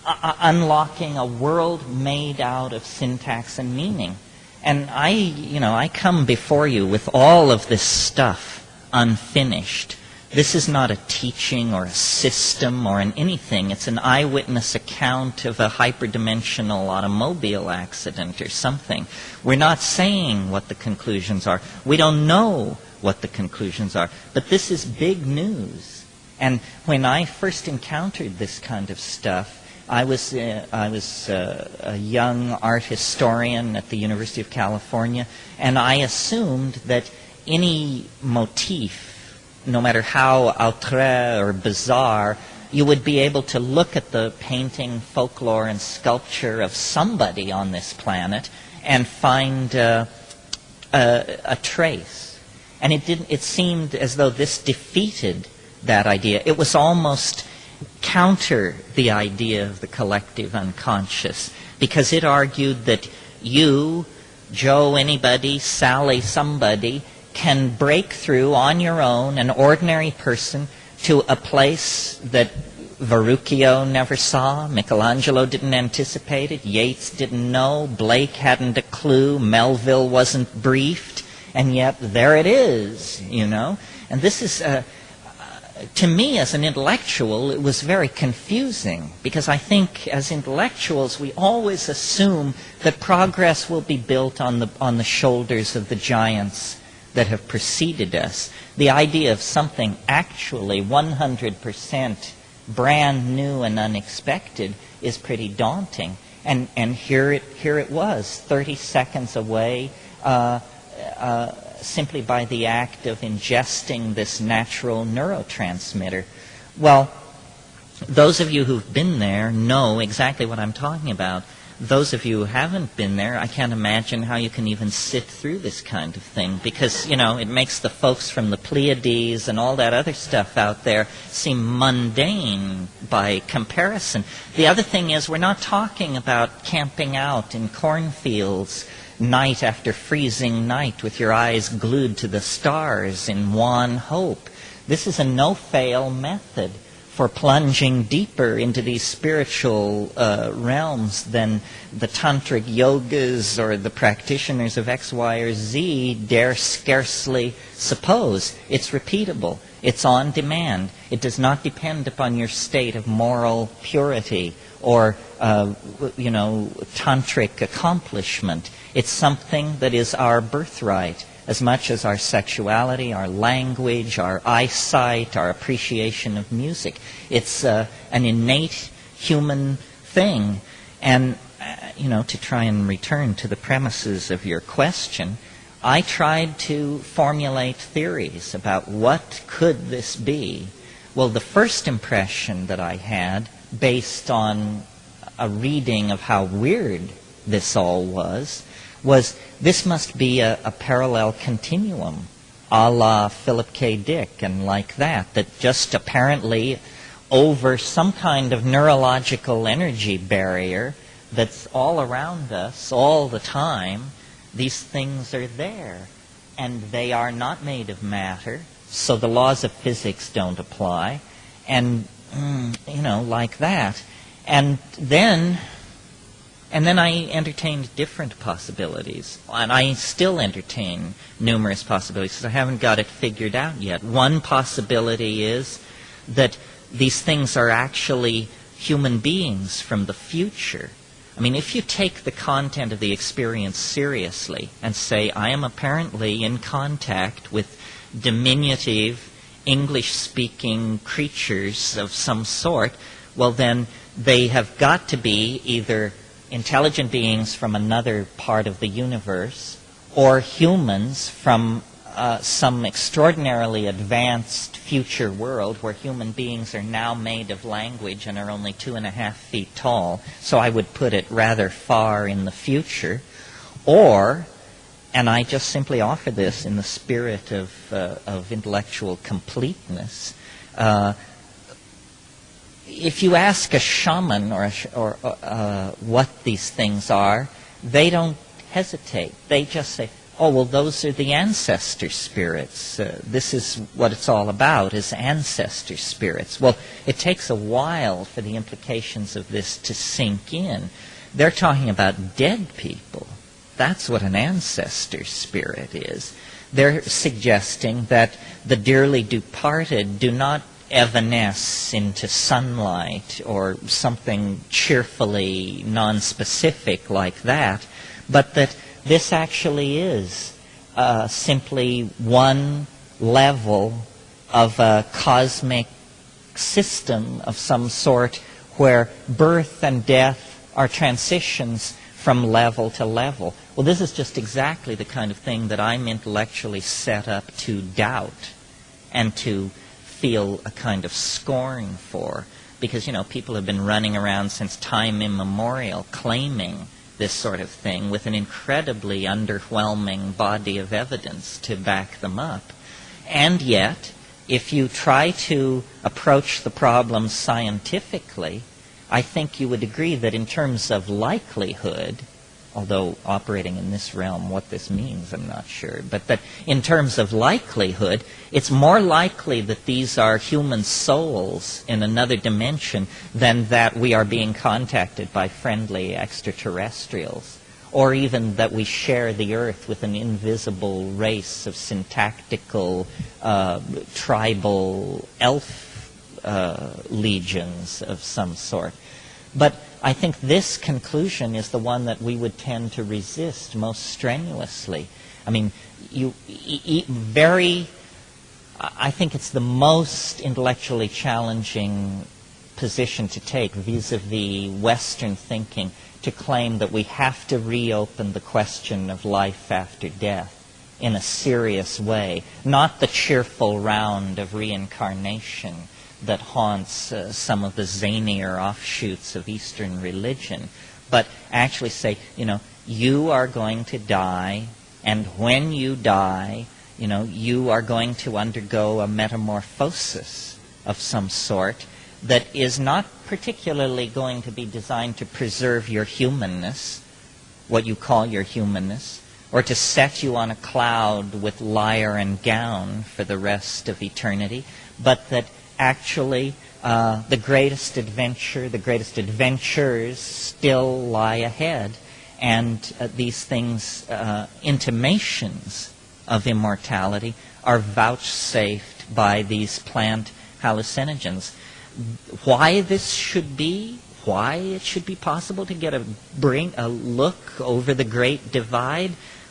unlocking a world made out of syntax and meaning. And I come before you with all of this stuff unfinished. This is not a teaching or a system or anything. It's an eyewitness account of a hyperdimensional automobile accident or something. We're not saying what the conclusions are. We don't know what the conclusions are. But this is big news. And when I first encountered this kind of stuff, I was a young art historian at the University of California, and I assumed that any motif, no matter how outré or bizarre, you would be able to look at the painting, folklore, and sculpture of somebody on this planet and find a trace. And it seemed as though this defeated that idea. It was almost counter the idea of the collective unconscious, because it argued that you, Joe, anybody, Sally, somebody, can break through on your own, an ordinary person, to a place that Verrocchio never saw, Michelangelo didn't anticipate it, Yeats didn't know, Blake hadn't a clue, Melville wasn't briefed, and yet there it is, you know. And this is, to me as an intellectual, it was very confusing, because I think as intellectuals we always assume that progress will be built on the shoulders of the giants that have preceded us. The idea of something actually 100% brand new and unexpected is pretty daunting. And here it was, 30 seconds away, simply by the act of ingesting this natural neurotransmitter. Well, those of you who've been there know exactly what I'm talking about. Those of you who haven't been there, I can't imagine how you can even sit through this kind of thing, because, you know, it makes the folks from the Pleiades and all that other stuff out there seem mundane by comparison. The other thing is, we're not talking about camping out in cornfields night after freezing night with your eyes glued to the stars in wan hope. This is a no-fail method for plunging deeper into these spiritual realms than the tantric yogas or the practitioners of X, Y, or Z dare scarcely suppose. It's repeatable. It's on demand. It does not depend upon your state of moral purity or, tantric accomplishment. It's something that is our birthright, as much as our sexuality, our language, our eyesight, our appreciation of music. It's an innate human thing. And, to try and return to the premises of your question, I tried to formulate theories about what could this be. Well, the first impression that I had, based on a reading of how weird this all was this must be a parallel continuum, a la Philip K. Dick and like that just apparently over some kind of neurological energy barrier that's all around us all the time, these things are there. And they are not made of matter, so the laws of physics don't apply. And, like that. And then I entertained different possibilities. And I still entertain numerous possibilities because I haven't got it figured out yet. One possibility is that these things are actually human beings from the future. I mean, if you take the content of the experience seriously and say, I am apparently in contact with diminutive English-speaking creatures of some sort, well then they have got to be either intelligent beings from another part of the universe or humans from some extraordinarily advanced future world where human beings are now made of language and are only 2.5 feet tall. So I would put it rather far in the future. Or and I just simply offer this in the spirit of intellectual completeness. If you ask a shaman or what these things are, they don't hesitate. They just say, oh, well, those are the ancestor spirits. This is what it's all about, is ancestor spirits. Well, it takes a while for the implications of this to sink in. They're talking about dead people. That's what an ancestor spirit is. They're suggesting that the dearly departed do not evanesce into sunlight or something cheerfully nonspecific like that, but that this actually is simply one level of a cosmic system of some sort where birth and death are transitions from level to level. Well, this is just exactly the kind of thing that I'm intellectually set up to doubt and to feel a kind of scorn for. Because, people have been running around since time immemorial claiming this sort of thing with an incredibly underwhelming body of evidence to back them up. And yet, if you try to approach the problem scientifically, I think you would agree that in terms of likelihood, although operating in this realm, what this means, I'm not sure, but that in terms of likelihood, it's more likely that these are human souls in another dimension than that we are being contacted by friendly extraterrestrials, or even that we share the earth with an invisible race of syntactical, tribal elf legions of some sort. But I think this conclusion is the one that we would tend to resist most strenuously. I mean, I think it's the most intellectually challenging position to take vis-a-vis Western thinking, to claim that we have to reopen the question of life after death in a serious way, not the cheerful round of reincarnation that haunts some of the zanier offshoots of Eastern religion, but actually say, you are going to die, and when you die, you are going to undergo a metamorphosis of some sort that is not particularly going to be designed to preserve your humanness, what you call your humanness, or to set you on a cloud with lyre and gown for the rest of eternity, but that actually the greatest adventure, the greatest adventures still lie ahead, and these things, intimations of immortality, are vouchsafed by these plant hallucinogens. Why this should be, why it should be possible to get a look over the great divide,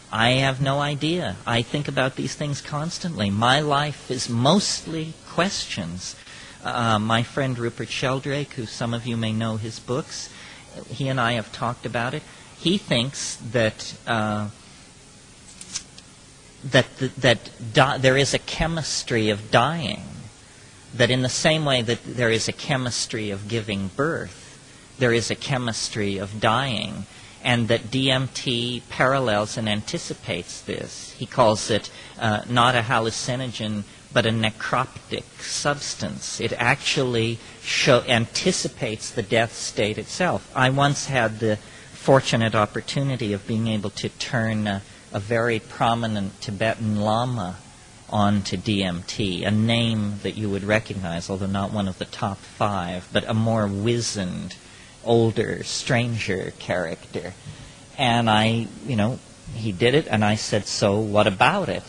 I have no idea. I think about these things constantly. My life is mostly questions. My friend Rupert Sheldrake, who some of you may know his books, he and I have talked about it. He thinks that there is a chemistry of dying, that in the same way that there is a chemistry of giving birth, there is a chemistry of dying, and that DMT parallels and anticipates this. He calls it not a hallucinogen, but a necroptic substance. It actually anticipates the death state itself. I once had the fortunate opportunity of being able to turn a very prominent Tibetan Lama onto DMT, a name that you would recognize, although not one of the top 5, but a more wizened, older, stranger character. And he did it, and I said, so what about it?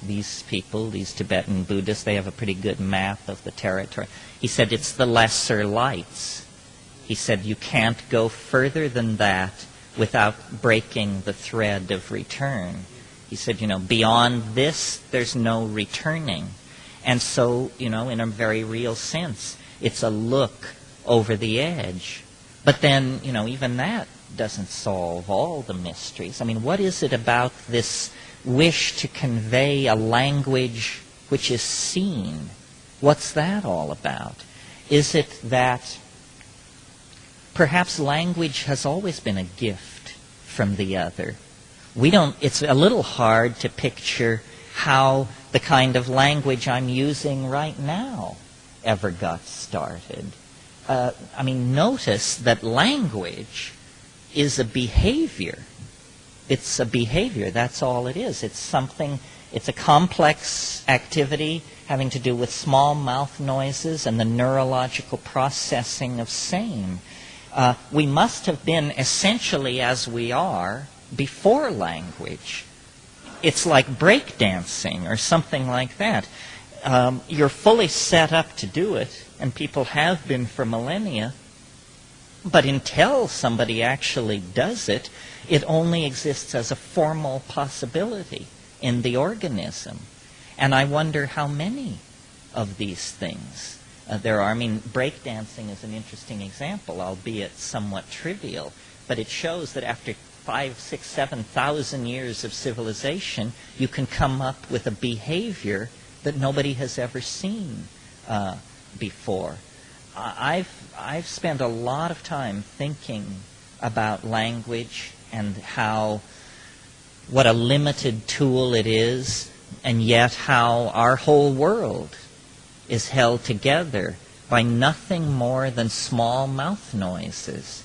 These people, these Tibetan Buddhists, they have a pretty good map of the territory. He said, it's the lesser lights. He said, you can't go further than that without breaking the thread of return. He said, beyond this, there's no returning. And so, in a very real sense, it's a look over the edge. But then, even that doesn't solve all the mysteries. I mean, what is it about this wish to convey a language which is seen? What's that all about? Is it that perhaps language has always been a gift from the other? it's a little hard to picture how the kind of language I'm using right now ever got started. Notice that language is a behavior. It's a behavior, that's all it is. It's a complex activity having to do with small mouth noises and the neurological processing of same. We must have been essentially as we are before language. It's like breakdancing or something like that. You're fully set up to do it, and people have been for millennia, but until somebody actually does it, it only exists as a formal possibility in the organism. And I wonder how many of these things there are. Breakdancing is an interesting example, albeit somewhat trivial, but it shows that after 5, 6, 7,000 years of civilization, you can come up with a behavior that nobody has ever seen before. I've spent a lot of time thinking about language and what a limited tool it is, and yet how our whole world is held together by nothing more than small mouth noises.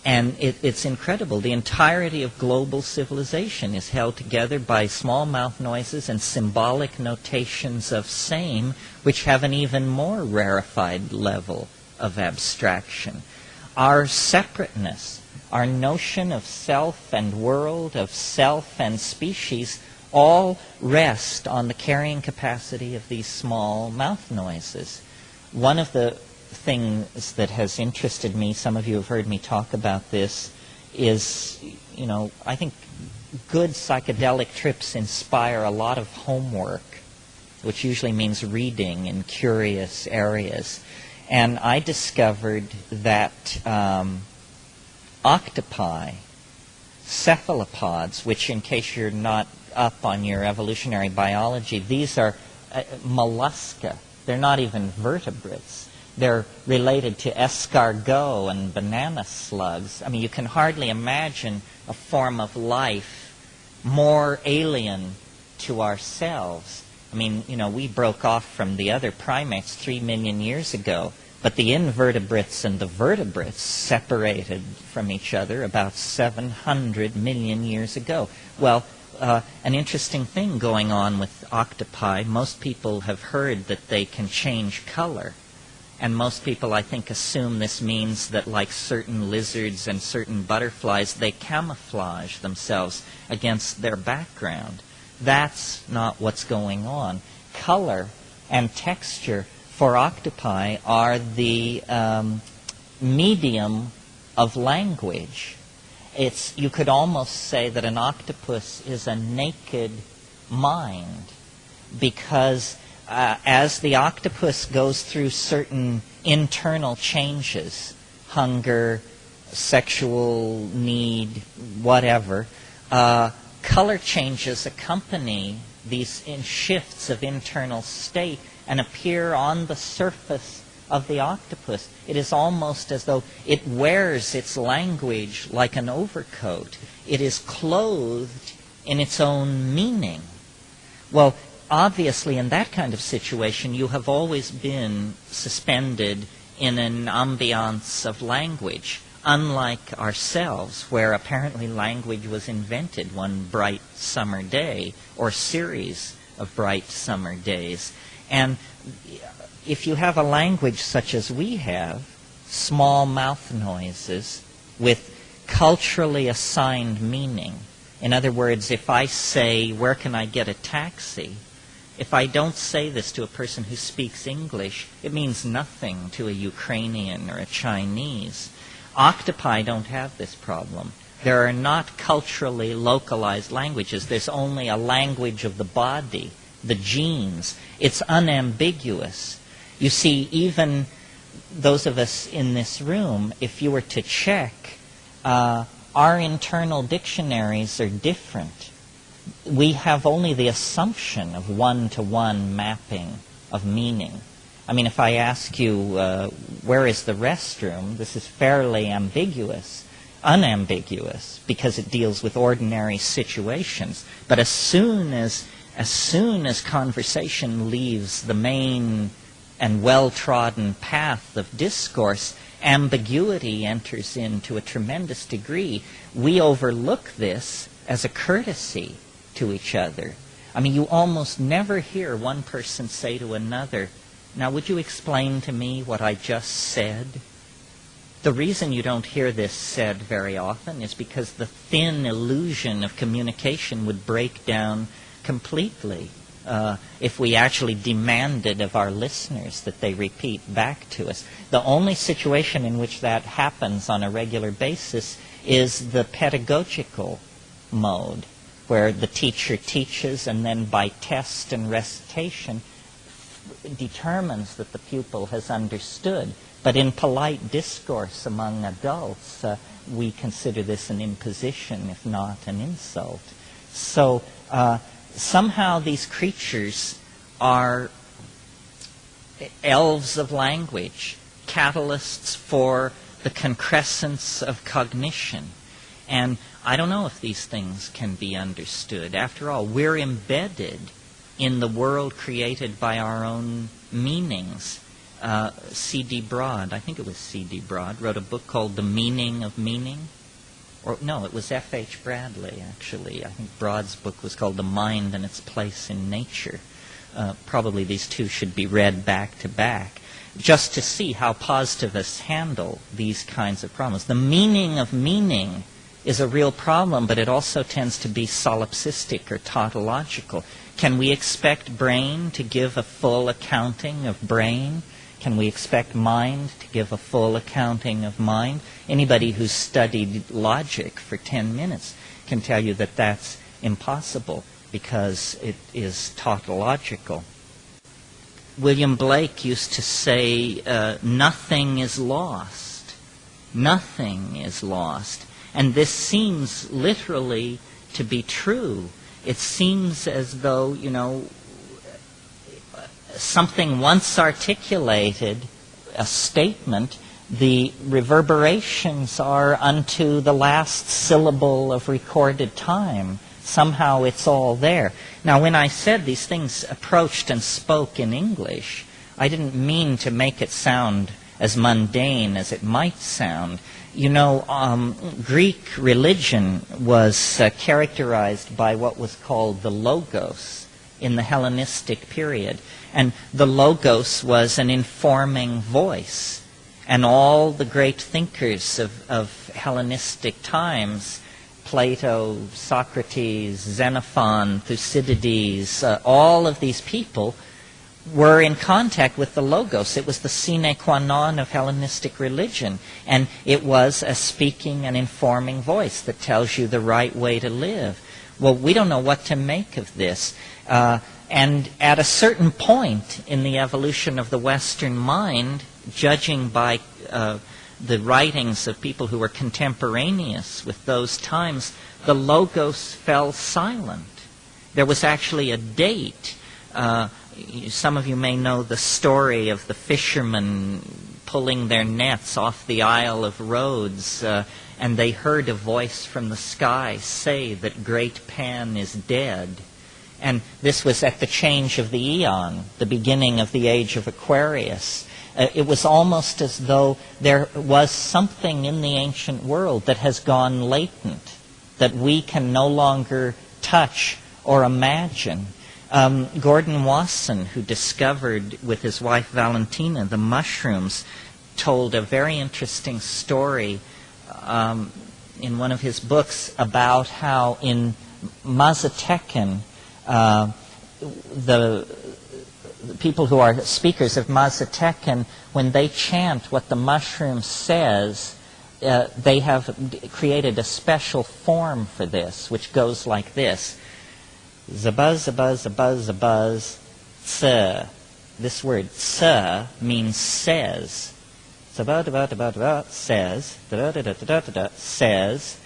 And it's incredible. The entirety of global civilization is held together by small mouth noises and symbolic notations of same, which have an even more rarefied level of abstraction. Our separateness, our notion of self and world, of self and species, all rest on the carrying capacity of these small mouth noises. One of the things that has interested me, some of you have heard me talk about this, is, I think good psychedelic trips inspire a lot of homework, which usually means reading in curious areas. And I discovered that octopi, cephalopods, which in case you're not up on your evolutionary biology, these are mollusca. They're not even vertebrates. They're related to escargot and banana slugs. You can hardly imagine a form of life more alien to ourselves. We broke off from the other primates 3 million years ago, but the invertebrates and the vertebrates separated from each other about 700 million years ago. Well, an interesting thing going on with octopi, most people have heard that they can change color. And most people, I think, assume this means that, like certain lizards and certain butterflies, they camouflage themselves against their background. That's not what's going on. Color and texture for octopi are the medium of language. You could almost say that an octopus is a naked mind, because as the octopus goes through certain internal changes, hunger, sexual need, whatever, color changes accompany these shifts of internal state and appear on the surface of the octopus. It is almost as though it wears its language like an overcoat. It is clothed in its own meaning. Well, obviously, in that kind of situation, you have always been suspended in an ambiance of language, unlike ourselves, where apparently language was invented one bright summer day, or series of bright summer days. And if you have a language such as we have, small mouth noises with culturally assigned meaning. In other words, if I say, "Where can I get a taxi?" If I don't say this to a person who speaks English, it means nothing to a Ukrainian or a Chinese. Octopi don't have this problem. There are not culturally localized languages. There's only a language of the body, the genes. It's unambiguous. You see, even those of us in this room, if you were to check, our internal dictionaries are different. We have only the assumption of one-to-one mapping of meaning. If I ask you, where is the restroom, this is fairly ambiguous. unambiguous because it deals with ordinary situations. But as soon as conversation leaves the main and well-trodden path of discourse, ambiguity enters into a tremendous degree. We overlook this as a courtesy to each other. I mean, you almost never hear one person say to another, "Now, would you explain to me what I just said?" The reason you don't hear this said very often is because the thin illusion of communication would break down completely if we actually demanded of our listeners that they repeat back to us. The only situation in which that happens on a regular basis is the pedagogical mode, where the teacher teaches and then by test and recitation determines that the pupil has understood. But in polite discourse among adults, we consider this an imposition, if not an insult. So somehow these creatures are elves of language, catalysts for the concrescence of cognition. And I don't know if these things can be understood. After all, we're embedded in the world created by our own meanings. C.D. Broad, I think it was C.D. Broad, wrote a book called The Meaning of Meaning. Or no, it was F.H. Bradley, actually. I think Broad's book was called The Mind and Its Place in Nature. Probably these two should be read back to back, just to see how positivists handle these kinds of problems. The meaning of meaning is a real problem, but it also tends to be solipsistic or tautological. Can we expect brain to give a full accounting of brain? Can we expect mind to give a full accounting of mind? Anybody who's studied logic for 10 minutes can tell you that that's impossible because it is tautological. William Blake used to say, nothing is lost. Nothing is lost. And this seems literally to be true. It seems as though, something once articulated, a statement, the reverberations are unto the last syllable of recorded time. Somehow it's all there. Now, when I said these things approached and spoke in English, I didn't mean to make it sound as mundane as it might sound. Greek religion was characterized by what was called the Logos in the Hellenistic period. And the Logos was an informing voice. And all the great thinkers of Hellenistic times, Plato, Socrates, Xenophon, Thucydides, all of these people were in contact with the Logos. It was the sine qua non of Hellenistic religion. And it was a speaking and informing voice that tells you the right way to live. Well, we don't know what to make of this. And at a certain point in the evolution of the Western mind, judging by the writings of people who were contemporaneous with those times, the Logos fell silent. There was actually a date. Some of you may know the story of the fishermen pulling their nets off the Isle of Rhodes, and they heard a voice from the sky say that Great Pan is dead. And this was at the change of the eon, the beginning of the age of Aquarius. It was almost as though there was something in the ancient world that has gone latent, that we can no longer touch or imagine. Gordon Wasson, who discovered with his wife Valentina the mushrooms, told a very interesting story in one of his books about how in Mazatecán, the people who are speakers of Mazatecán, when they chant what the mushroom says, they have created a special form for this, which goes like this. Zabuzz, zabuzz, zabuzz, zabuzz, tse. This word tse means says. Zabuzz, says, says.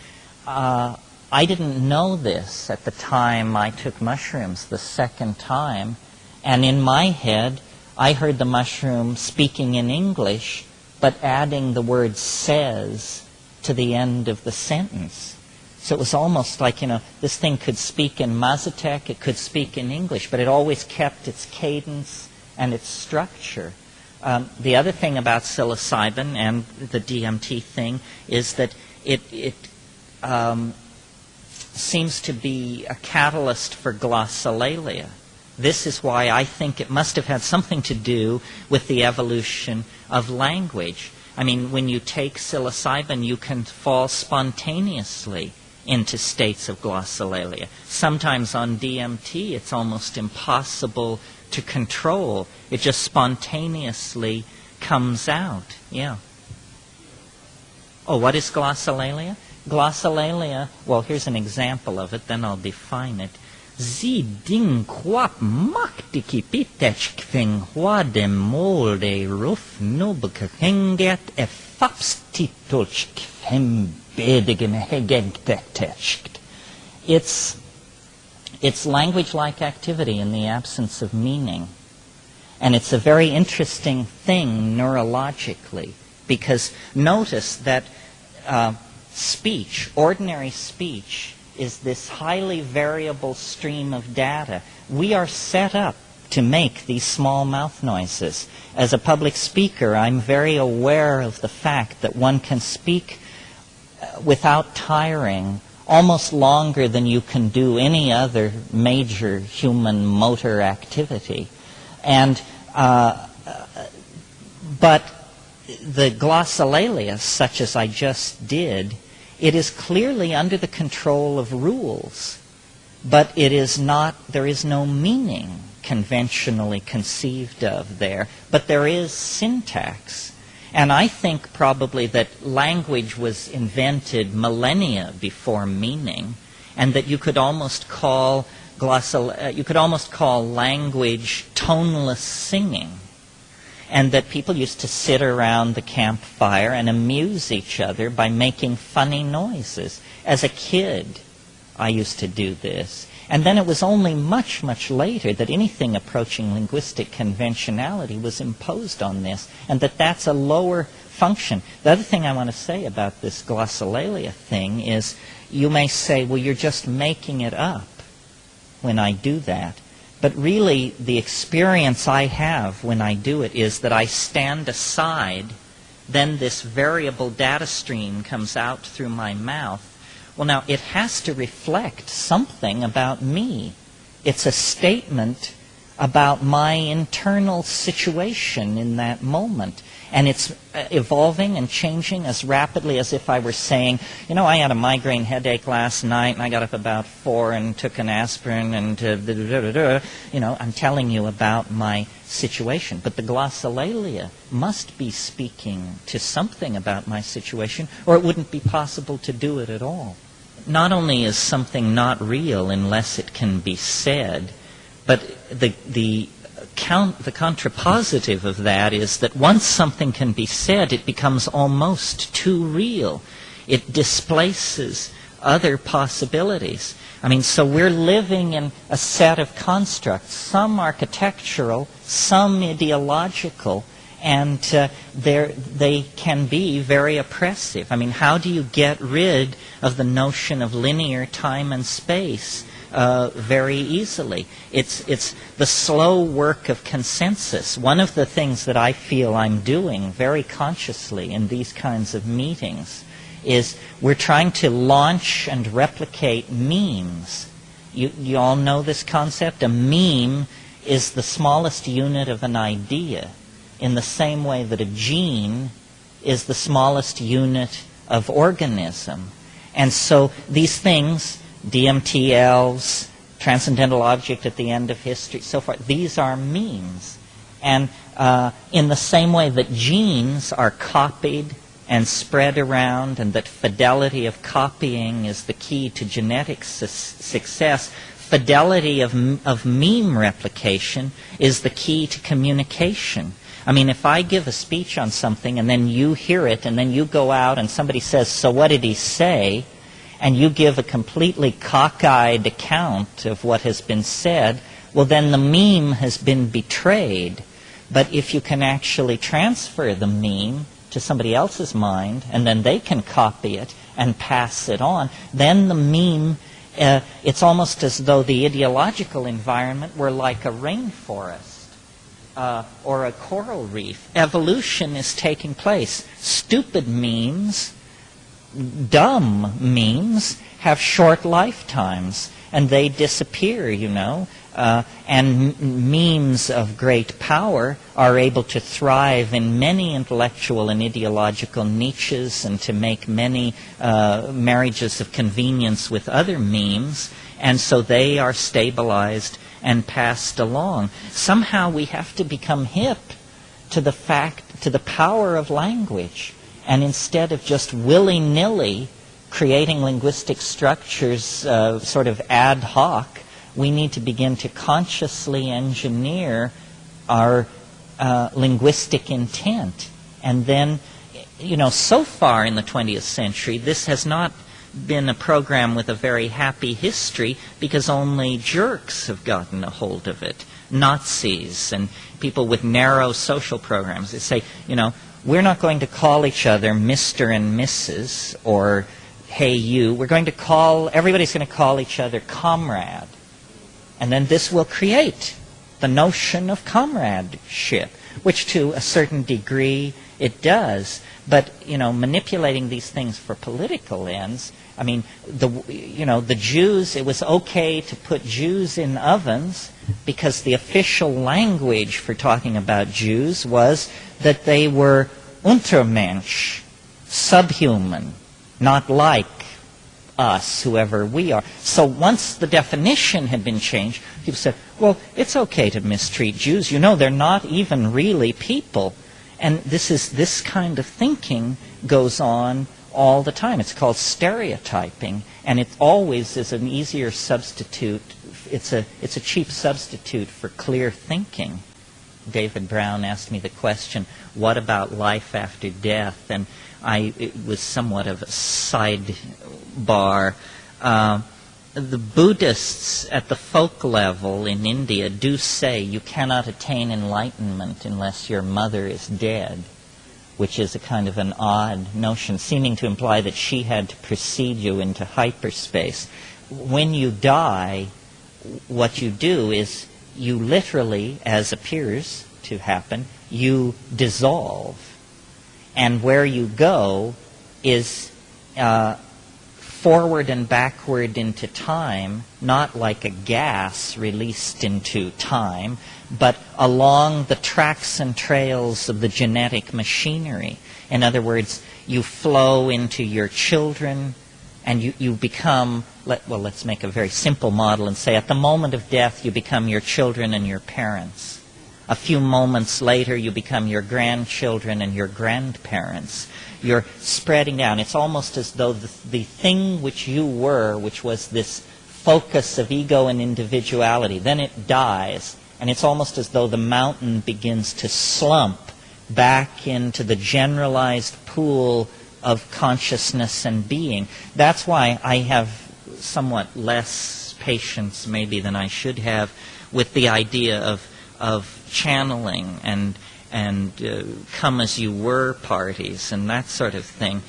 I didn't know this at the time I took mushrooms the second time, and in my head I heard the mushroom speaking in English but adding the word says to the end of the sentence. So it was almost like, this thing could speak in Mazatec, it could speak in English, but it always kept its cadence and its structure. The other thing about psilocybin and the DMT thing is that it seems to be a catalyst for glossolalia. This is why I think it must have had something to do with the evolution of language. I mean, when you take psilocybin, you can fall spontaneously into states of glossolalia. Sometimes on DMT, it's almost impossible to control. It just spontaneously comes out. Yeah. Oh, what is glossolalia? Glossolalia, well, here's an example of it, then I'll define it. Sie ding quap maktiki pitech kving huade molde ruf nubke henget e fapstitulch kvem bedigem hegegtecht. It's language-like activity in the absence of meaning. And it's a very interesting thing neurologically, because notice that speech, ordinary speech, is this highly variable stream of data. We are set up to make these small mouth noises. As a public speaker, I'm very aware of the fact that one can speak without tiring almost longer than you can do any other major human motor activity. And but the glossolalia, such as I just did, it is clearly under the control of rules, but it is not, there is no meaning conventionally conceived of there, but there is syntax. And I think probably that language was invented millennia before meaning, and that you could almost call language toneless singing, and that people used to sit around the campfire and amuse each other by making funny noises. As a kid, I used to do this. And then it was only much, much later that anything approaching linguistic conventionality was imposed on this, and that that's a lower function. The other thing I want to say about this glossolalia thing is, you may say, well, you're just making it up when I do that. But really, the experience I have when I do it is that I stand aside, then this variable data stream comes out through my mouth. Well, now, it has to reflect something about me. It's a statement about my internal situation in that moment. And it's evolving and changing as rapidly as if I were saying, I had a migraine headache last night, and I got up about 4 and took an aspirin, and I'm telling you about my situation. But the glossolalia must be speaking to something about my situation, or it wouldn't be possible to do it at all. Not only is something not real unless it can be said, but the contrapositive of that is that once something can be said, it becomes almost too real. It displaces other possibilities. So we're living in a set of constructs, some architectural, some ideological, and they can be very oppressive. How do you get rid of the notion of linear time and space? Very easily. It's the slow work of consensus. One of the things that I feel I'm doing very consciously in these kinds of meetings is we're trying to launch and replicate memes. You all know this concept? A meme is the smallest unit of an idea, in the same way that a gene is the smallest unit of organism. And so these things, DMT elves, transcendental object at the end of history, so forth, these are memes. And in the same way that genes are copied and spread around, and that fidelity of copying is the key to genetic success, fidelity of meme replication is the key to communication. If I give a speech on something and then you hear it and then you go out and somebody says, so what did he say? And you give a completely cockeyed account of what has been said, well, then the meme has been betrayed. But if you can actually transfer the meme to somebody else's mind, and then they can copy it and pass it on, then the meme, it's almost as though the ideological environment were like a rainforest or a coral reef. Evolution is taking place. Stupid memes, dumb memes, have short lifetimes, and they disappear, and memes of great power are able to thrive in many intellectual and ideological niches and to make many marriages of convenience with other memes, and so they are stabilized and passed along. Somehow we have to become hip to the power of language, and instead of just willy-nilly creating linguistic structures sort of ad hoc, we need to begin to consciously engineer our linguistic intent. And then, so far in the 20th century, this has not been a program with a very happy history because only jerks have gotten a hold of it. Nazis and people with narrow social programs. They say, we're not going to call each other Mr. and Mrs. or hey you. Everybody's going to call each other comrade. And then this will create the notion of comradeship, which to a certain degree it does. But, manipulating these things for political ends, the Jews, it was okay to put Jews in ovens because the official language for talking about Jews was that they were Untermensch, subhuman, not like us, whoever we are. So once the definition had been changed, people said, well, it's okay to mistreat Jews. They're not even really people. And this kind of thinking goes on all the time. It's called stereotyping, and it always is an easier substitute. It's a cheap substitute for clear thinking. David Brown asked me the question, what about life after death? And it was somewhat of a sidebar. The Buddhists at the folk level in India do say you cannot attain enlightenment unless your mother is dead, which is a kind of an odd notion, seeming to imply that she had to precede you into hyperspace. When you die, what you do is you literally, as appears to happen, you dissolve. And where you go is forward and backward into time, not like a gas released into time, but along the tracks and trails of the genetic machinery. In other words, you flow into your children, and you become, let's make a very simple model and say at the moment of death you become your children and your parents. A few moments later you become your grandchildren and your grandparents. You're spreading down. It's almost as though the thing which you were, which was this focus of ego and individuality, then it dies, and it's almost as though the mountain begins to slump back into the generalized pool of consciousness and being. That's why I have somewhat less patience maybe than I should have with the idea of channeling and come as you were parties and that sort of thing,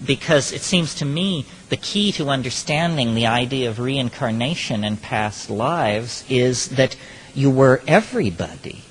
because it seems to me the key to understanding the idea of reincarnation and past lives is that you were everybody.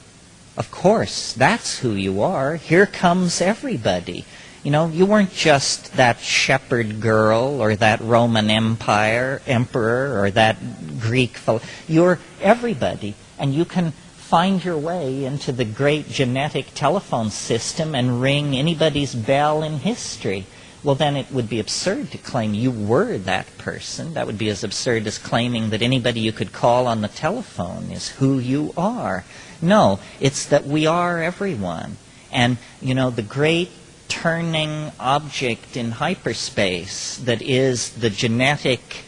Of course, that's who you are. Here comes everybody. You weren't just that shepherd girl or that Roman emperor or that Greek fellow. You're everybody, and you can find your way into the great genetic telephone system and ring anybody's bell in history. Well, then it would be absurd to claim you were that person. That would be as absurd as claiming that anybody you could call on the telephone is who you are. No, it's that we are everyone. And, the great turning object in hyperspace that is the genetic,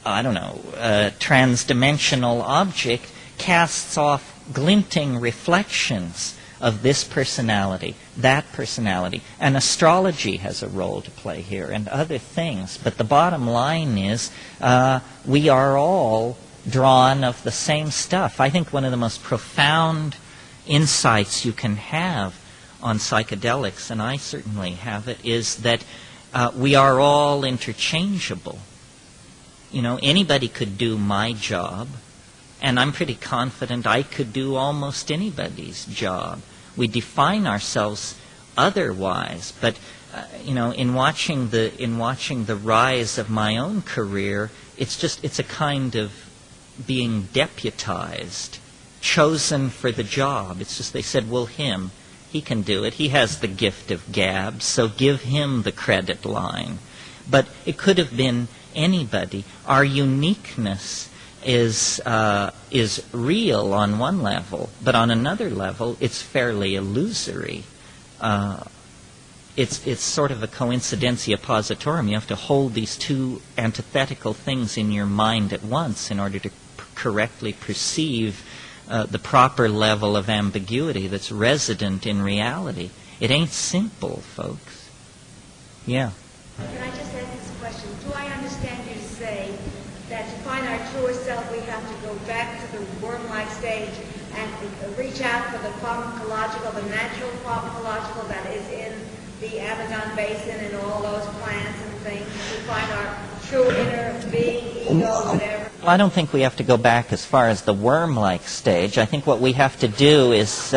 transdimensional object casts off glinting reflections of this personality, that personality. And astrology has a role to play here and other things. But the bottom line is we are all drawn of the same stuff. I think one of the most profound insights you can have on psychedelics, and I certainly have it, is that we are all interchangeable. You know, anybody could do my job, and I'm pretty confident I could do almost anybody's job. We define ourselves otherwise, but you know, in watching the rise of my own career, it's a kind of being deputized, chosen for the job. It's just they said, well, he can do it. He has the gift of gab, so give him the credit line. But it could have been anybody. Our uniqueness is real on one level, but on another level, it's fairly illusory. It's sort of a coincidentia positorum. You have to hold these two antithetical things in your mind at once in order to correctly perceive the proper level of ambiguity that's resident in reality. It ain't simple, folks. Yeah. Can I just ask this question? Do I understand you to say that to find our truer self, we have to go back to the worm-like stage and reach out for the pharmacological, the natural pharmacological that is in the Amazon basin and all those plants and things, to find our true inner being, ego, whatever? Well, I don't think we have to go back as far as the worm-like stage. I think what we have to do is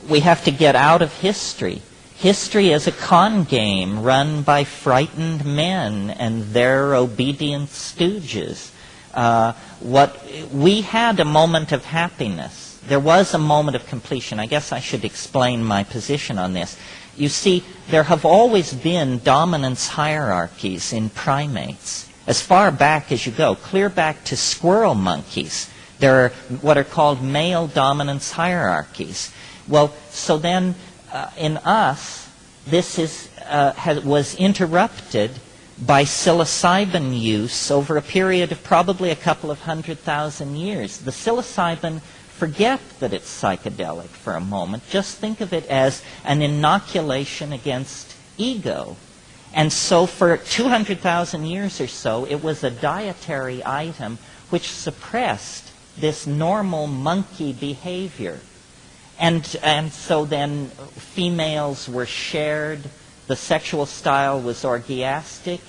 we have to get out of history. History is a con game run by frightened men and their obedient stooges. We had a moment of happiness. There was a moment of completion. I guess I should explain my position on this. You see, there have always been dominance hierarchies in primates. As far back as you go, clear back to squirrel monkeys, there are what are called male dominance hierarchies. Well, so then in us, this was interrupted by psilocybin use over a period of probably a couple of 100,000 years. The psilocybin, forget that it's psychedelic for a moment. Just think of it as an inoculation against ego. And so for 200,000 years or so, it was a dietary item which suppressed this normal monkey behavior. And so then females were shared, the sexual style was orgiastic,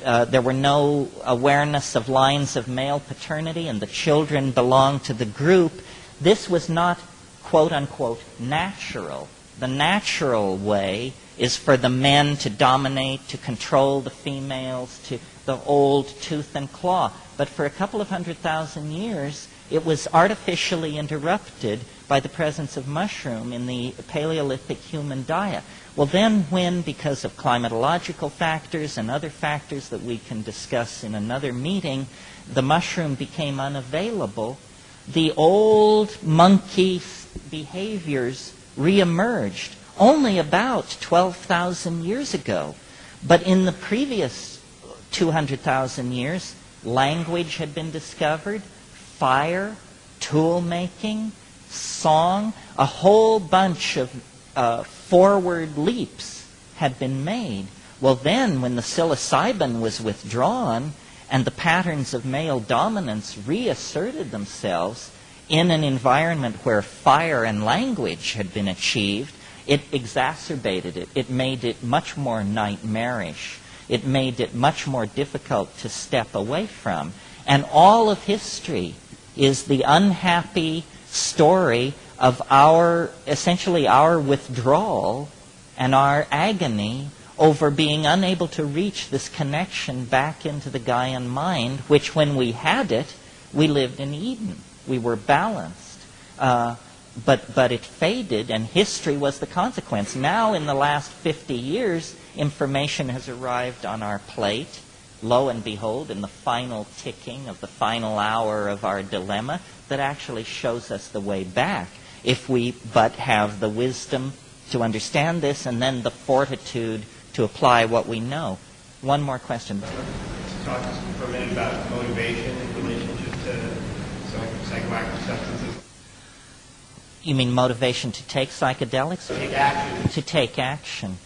there were no awareness of lines of male paternity, and the children belonged to the group. This was not, quote-unquote, natural. The natural way is for the men to dominate, to control the females, to the old tooth and claw. But for a couple of 100,000 years, it was artificially interrupted by the presence of mushroom in the Paleolithic human diet. Well, then when, because of climatological factors and other factors that we can discuss in another meeting, the mushroom became unavailable, the old monkey behaviors reemerged only about 12,000 years ago. But in the previous 200,000 years, language had been discovered, fire, tool making, song, a whole bunch of forward leaps had been made. Well, then, when the psilocybin was withdrawn and the patterns of male dominance reasserted themselves in an environment where fire and language had been achieved, it exacerbated it. It made it much more nightmarish. It made it much more difficult to step away from. And all of history is the unhappy story of essentially our withdrawal and our agony over being unable to reach this connection back into the Gaian mind, which when we had it, we lived in Eden. We were balanced. But it faded, and history was the consequence. Now, in the last 50 years, information has arrived on our plate, lo and behold, in the final ticking of the final hour of our dilemma, that actually shows us the way back, if we but have the wisdom to understand this and then the fortitude to apply what we know. One more question. Talk for a minute about motivation in relationship to psychoactive substances. You mean motivation to take psychedelics? To take action. To take action.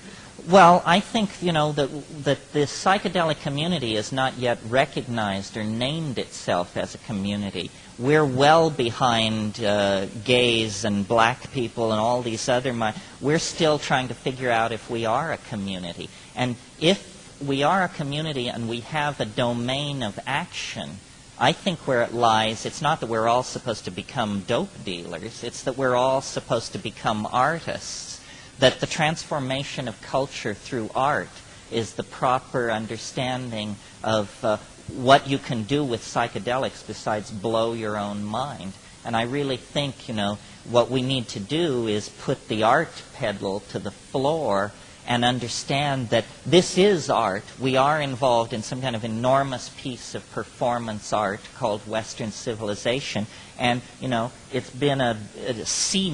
Well, I think, that the psychedelic community is not yet recognized or named itself as a community. We're well behind gays and black people and all these other we're still trying to figure out if we are a community. And if we are a community and we have a domain of action, I think where it lies, it's not that we're all supposed to become dope dealers, it's that we're all supposed to become artists. That the transformation of culture through art is the proper understanding of what you can do with psychedelics besides blow your own mind. And I really think, what we need to do is put the art pedal to the floor and understand that this is art. We are involved in some kind of enormous piece of performance art called Western civilization. And, it's been a C-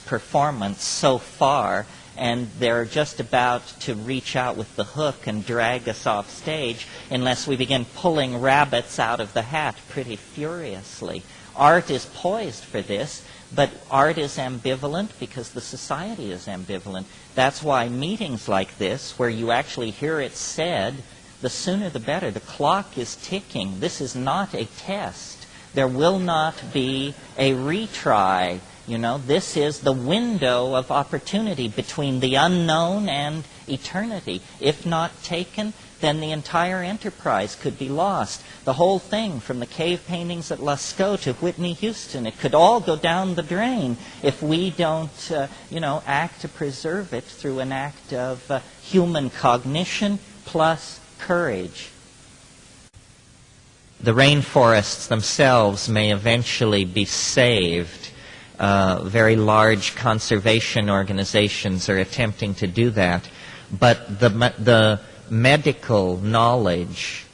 performance so far, and they're just about to reach out with the hook and drag us off stage unless we begin pulling rabbits out of the hat pretty furiously. Art is poised for this, but art is ambivalent because the society is ambivalent. That's why meetings like this, where you actually hear it said, the sooner the better. The clock is ticking. This is not a test. There will not be a retry. This is the window of opportunity between the unknown and eternity. If not taken, then the entire enterprise could be lost. The whole thing, from the cave paintings at Lascaux to Whitney Houston, it could all go down the drain if we don't, act to preserve it through an act of human cognition plus courage. The rainforests themselves may eventually be saved. Very large conservation organizations are attempting to do that. But the medical knowledge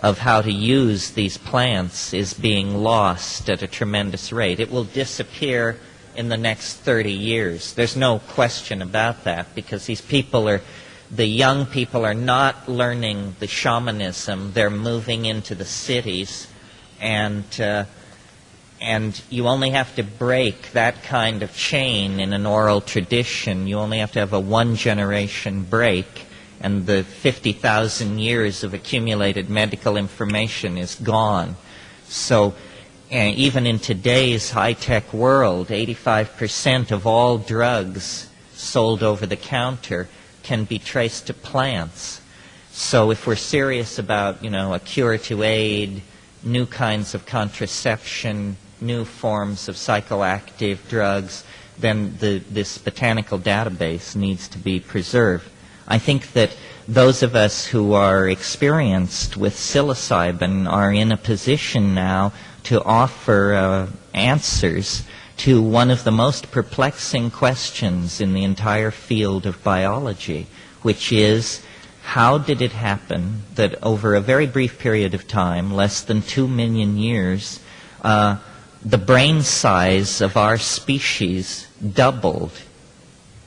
of how to use these plants is being lost at a tremendous rate. It will disappear in the next 30 years. There's no question about that, because the young people are not learning the shamanism. They're moving into the cities, and you only have to break that kind of chain in an oral tradition. You only have to have a one-generation break, and the 50,000 years of accumulated medical information is gone. So even in today's high-tech world, 85% of all drugs sold over the counter can be traced to plants. So if we're serious about, a cure to aid, new kinds of contraception, new forms of psychoactive drugs, then this botanical database needs to be preserved. I think that those of us who are experienced with psilocybin are in a position now to offer answers to one of the most perplexing questions in the entire field of biology, which is, how did it happen that over a very brief period of time, less than 2 million years, the brain size of our species doubled,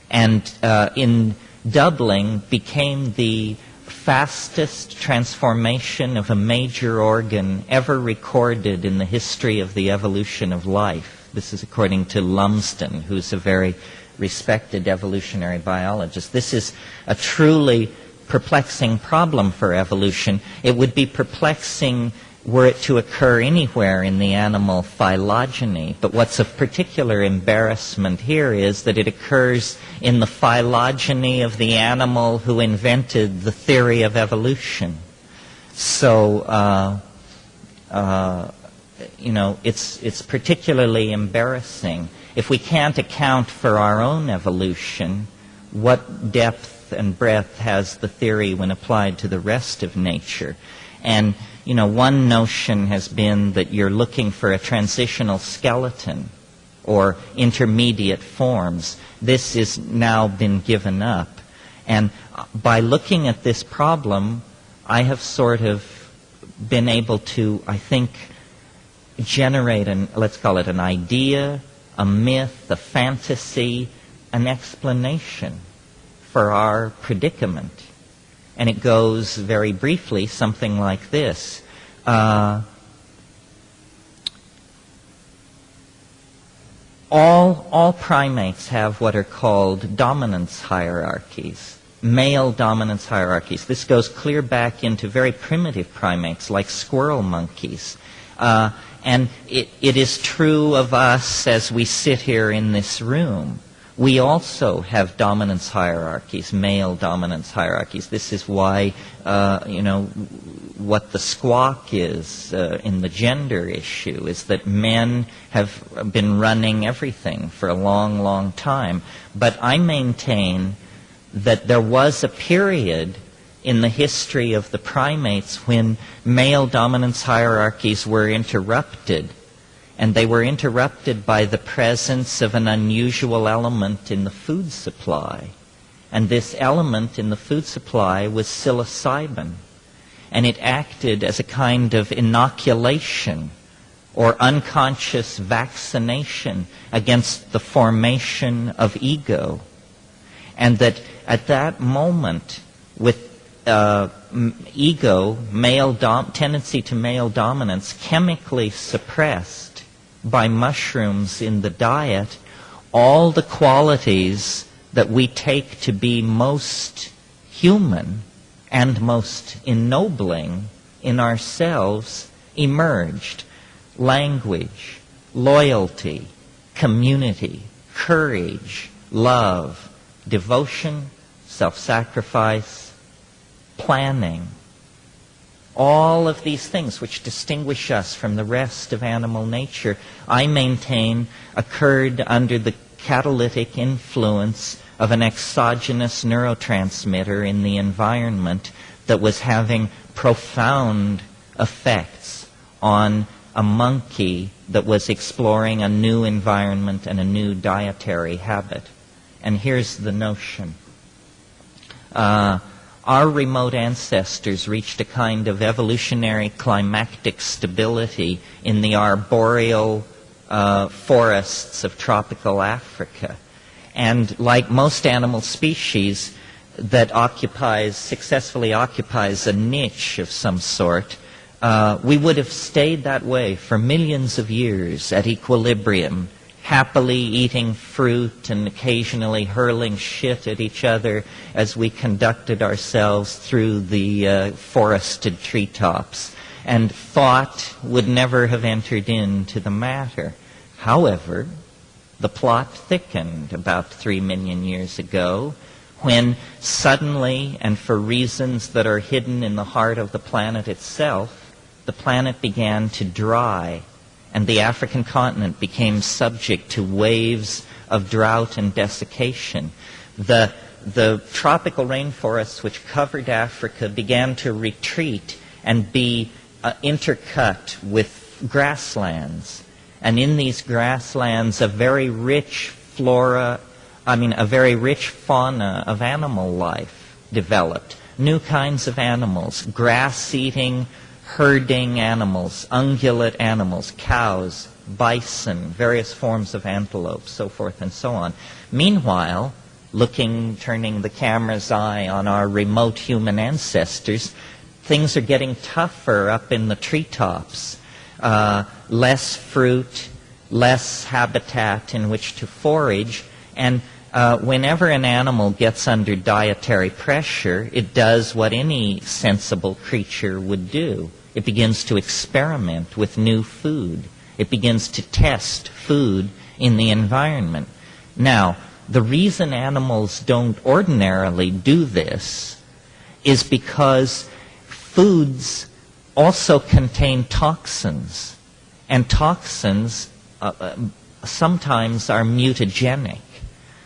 and in doubling became the fastest transformation of a major organ ever recorded in the history of the evolution of life. This is according to Lumsden, who's a very respected evolutionary biologist. This is a truly perplexing problem for evolution. It would be perplexing were it to occur anywhere in the animal phylogeny. But what's of particular embarrassment here is that it occurs in the phylogeny of the animal who invented the theory of evolution. So, it's particularly embarrassing. If we can't account for our own evolution, what depth and breadth has the theory when applied to the rest of nature? And one notion has been that you're looking for a transitional skeleton or intermediate forms. This has now been given up. And by looking at this problem, I have sort of been able to, I think, generate let's call it an idea, a myth, a fantasy, an explanation for our predicament. And it goes very briefly something like this. All primates have what are called dominance hierarchies. male dominance hierarchies. This goes clear back into very primitive primates like squirrel monkeys. And it is true of us as we sit here in this room. We also have dominance hierarchies, male dominance hierarchies. This is why, what the squawk is in the gender issue is that men have been running everything for a long, long time. But I maintain that there was a period in the history of the primates when male dominance hierarchies were interrupted. And they were interrupted by the presence of an unusual element in the food supply. And this element in the food supply was psilocybin. And it acted as a kind of inoculation or unconscious vaccination against the formation of ego. And that at that moment, with ego, tendency to male dominance, chemically suppressed by mushrooms in the diet, all the qualities that we take to be most human and most ennobling in ourselves emerged. Language, loyalty, community, courage, love, devotion, self-sacrifice, planning. All of these things which distinguish us from the rest of animal nature, I maintain, occurred under the catalytic influence of an exogenous neurotransmitter in the environment that was having profound effects on a monkey that was exploring a new environment and a new dietary habit. And here's the notion. Our remote ancestors reached a kind of evolutionary climactic stability in the arboreal forests of tropical Africa. And like most animal species that successfully occupies a niche of some sort, we would have stayed that way for millions of years at equilibrium, happily eating fruit and occasionally hurling shit at each other as we conducted ourselves through the forested treetops. And thought would never have entered into the matter. However, the plot thickened about 3 million years ago when suddenly, and for reasons that are hidden in the heart of the planet itself, the planet began to dry. And the African continent became subject to waves of drought and desiccation. The tropical rainforests which covered Africa began to retreat and be intercut with grasslands. And in these grasslands, a very rich fauna of animal life developed. New kinds of animals, grass-eating, herding animals, ungulate animals, cows, bison, various forms of antelope, so forth and so on. Meanwhile, turning the camera's eye on our remote human ancestors, things are getting tougher up in the treetops. Less fruit, less habitat in which to forage, and whenever an animal gets under dietary pressure, it does what any sensible creature would do. It begins to experiment with new food. It begins to test food in the environment. Now, the reason animals don't ordinarily do this is because foods also contain toxins, and toxins sometimes are mutagenic.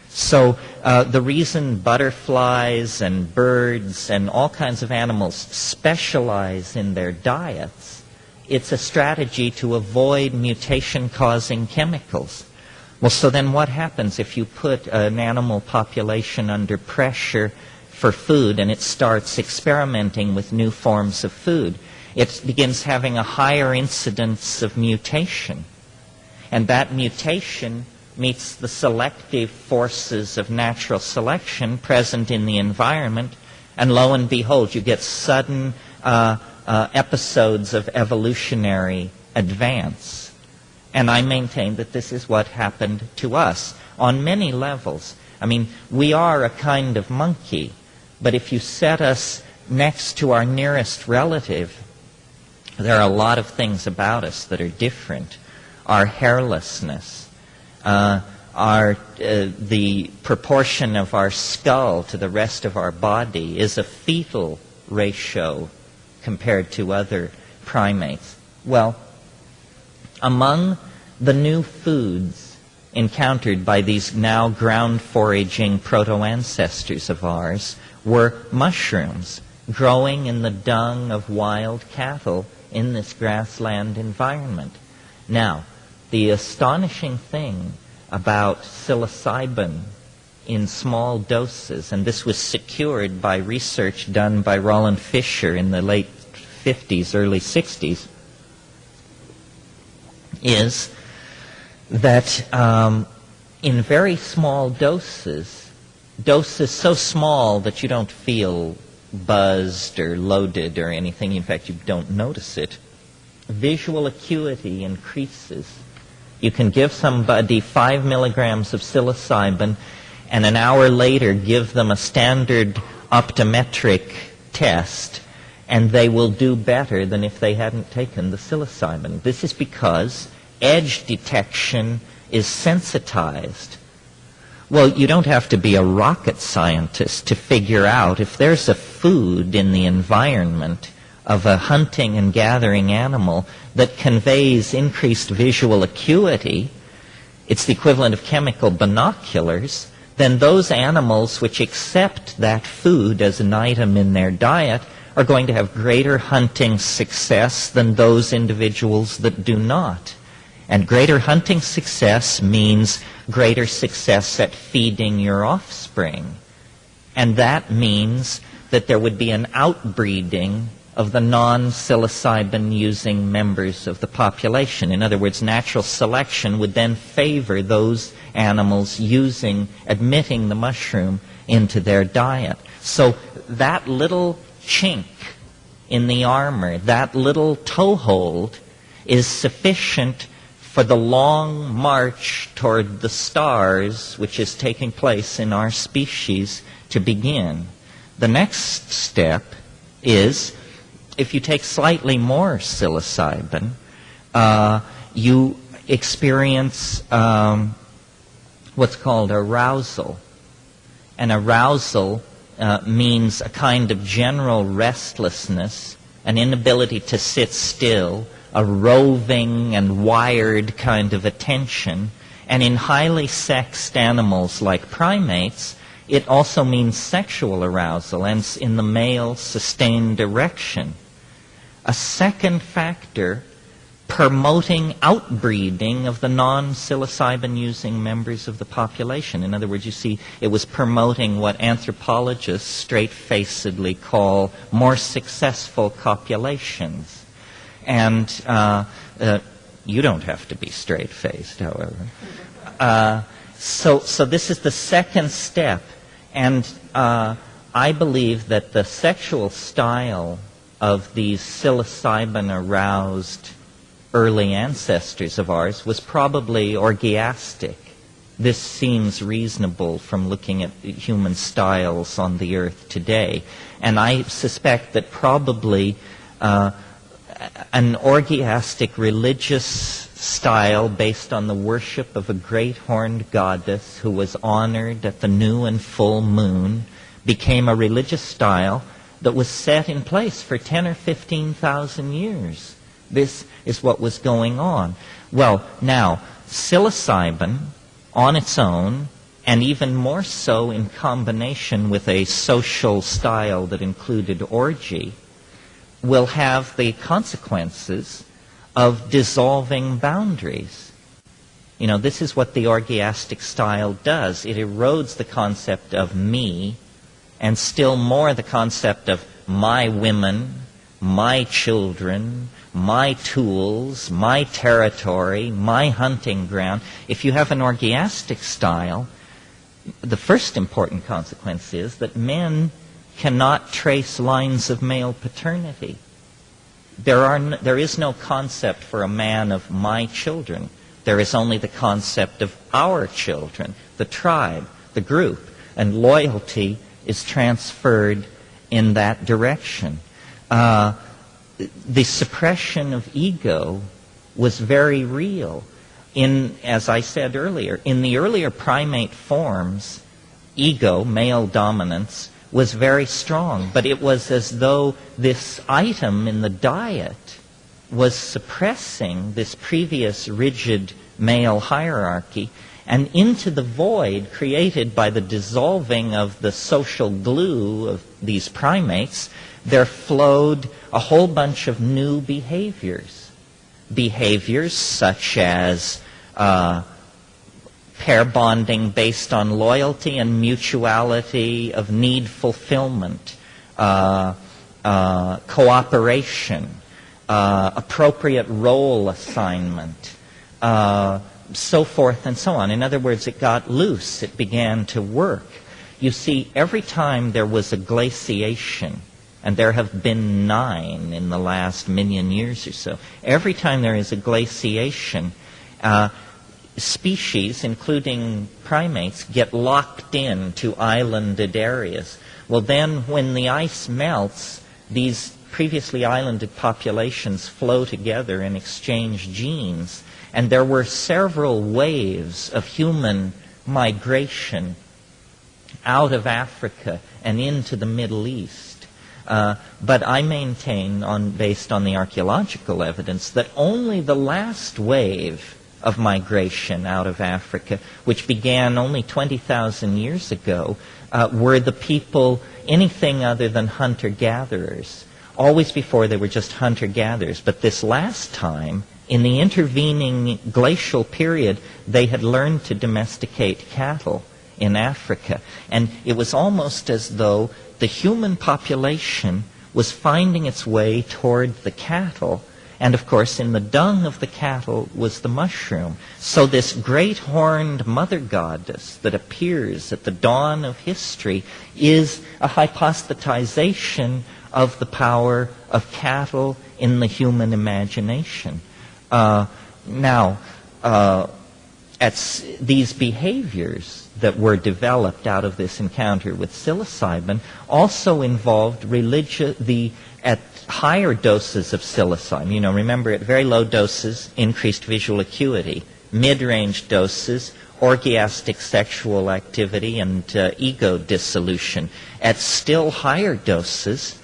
So the reason butterflies and birds and all kinds of animals specialize in their diets, it's a strategy to avoid mutation-causing chemicals. Well, so then what happens if you put an animal population under pressure for food and it starts experimenting with new forms of food? It begins having a higher incidence of mutation. And that mutation meets the selective forces of natural selection present in the environment, and lo and behold, you get sudden episodes of evolutionary advance. And I maintain that this is what happened to us on many levels. I mean, we are a kind of monkey, But if you set us next to our nearest relative, there are a lot of things about us that are different. Our hairlessness, the proportion of our skull to the rest of our body is a fetal ratio compared to other primates. Well, among the new foods encountered by these now ground-foraging proto-ancestors of ours were mushrooms growing in the dung of wild cattle in this grassland environment. Now, the astonishing thing about psilocybin in small doses, and this was secured by research done by Roland Fisher in the late 50s, early 60s, is that in very small doses so small that you don't feel buzzed or loaded or anything, in fact you don't notice it, visual acuity increases. You can give somebody 5 milligrams of psilocybin and an hour later give them a standard optometric test, and they will do better than if they hadn't taken the psilocybin. This is because edge detection is sensitized. Well, you don't have to be a rocket scientist to figure out if there's a food in the environment of a hunting and gathering animal that conveys increased visual acuity, it's the equivalent of chemical binoculars, then those animals which accept that food as an item in their diet are going to have greater hunting success than those individuals that do not. And greater hunting success means greater success at feeding your offspring. And that means that there would be an outbreeding of the non-psilocybin-using members of the population. In other words, natural selection would then favor those animals admitting the mushroom into their diet. So that little chink in the armor, that little toehold, is sufficient for the long march toward the stars, which is taking place in our species, to begin. The next step is, if you take slightly more psilocybin, you experience what's called arousal. And arousal means a kind of general restlessness, an inability to sit still, a roving and wired kind of attention. And in highly sexed animals like primates, it also means sexual arousal, and in the male, sustained erection. A second factor promoting outbreeding of the non-psilocybin-using members of the population. In other words, you see, it was promoting what anthropologists straight-facedly call more successful copulations. And you don't have to be straight-faced, however. So this is the second step. And I believe that the sexual style of these psilocybin-aroused early ancestors of ours was probably orgiastic. This seems reasonable from looking at human styles on the earth today. And I suspect that probably an orgiastic religious style based on the worship of a great horned goddess who was honored at the new and full moon became a religious style that was set in place for 10 or 15,000 years. This is what was going on. Well, now, psilocybin on its own, and even more so in combination with a social style that included orgy, will have the consequences of dissolving boundaries. You know, this is what the orgiastic style does. It erodes the concept of me, and still more the concept of my women, my children, my tools, my territory, my hunting ground. If you have an orgiastic style, the first important consequence is that men cannot trace lines of male paternity. There is no concept for a man of my children. There is only the concept of our children, the tribe, the group, and loyalty is transferred in that direction. The suppression of ego was very real. As I said earlier, in the earlier primate forms, ego, male dominance, was very strong, but it was as though this item in the diet was suppressing this previous rigid male hierarchy, and into the void created by the dissolving of the social glue of these primates, there flowed a whole bunch of new behaviors. Behaviors such as pair bonding based on loyalty and mutuality of need fulfillment, cooperation, appropriate role assignment, so forth and so on. In other words, it got loose. It began to work. You see, every time there was a glaciation, and there have been 9 in the last 1,000,000 years or so, every time there is a glaciation, species, including primates, get locked in to islanded areas. Well, then when the ice melts, these previously islanded populations flow together and exchange genes. And there were several waves of human migration out of Africa and into the Middle East. But I maintain, based on the archaeological evidence, that only the last wave of migration out of Africa, which began only 20,000 years ago, were the people anything other than hunter-gatherers. Always before they were just hunter-gatherers. But this last time, in the intervening glacial period, they had learned to domesticate cattle in Africa. And it was almost as though the human population was finding its way toward the cattle. And of course, in the dung of the cattle was the mushroom. So this great horned mother goddess that appears at the dawn of history is a hypostatization of the power of cattle in the human imagination. These behaviors that were developed out of this encounter with psilocybin also involved at higher doses of psilocybin. You know, remember, at very low doses, increased visual acuity. Mid-range doses, orgiastic sexual activity and ego dissolution. At still higher doses,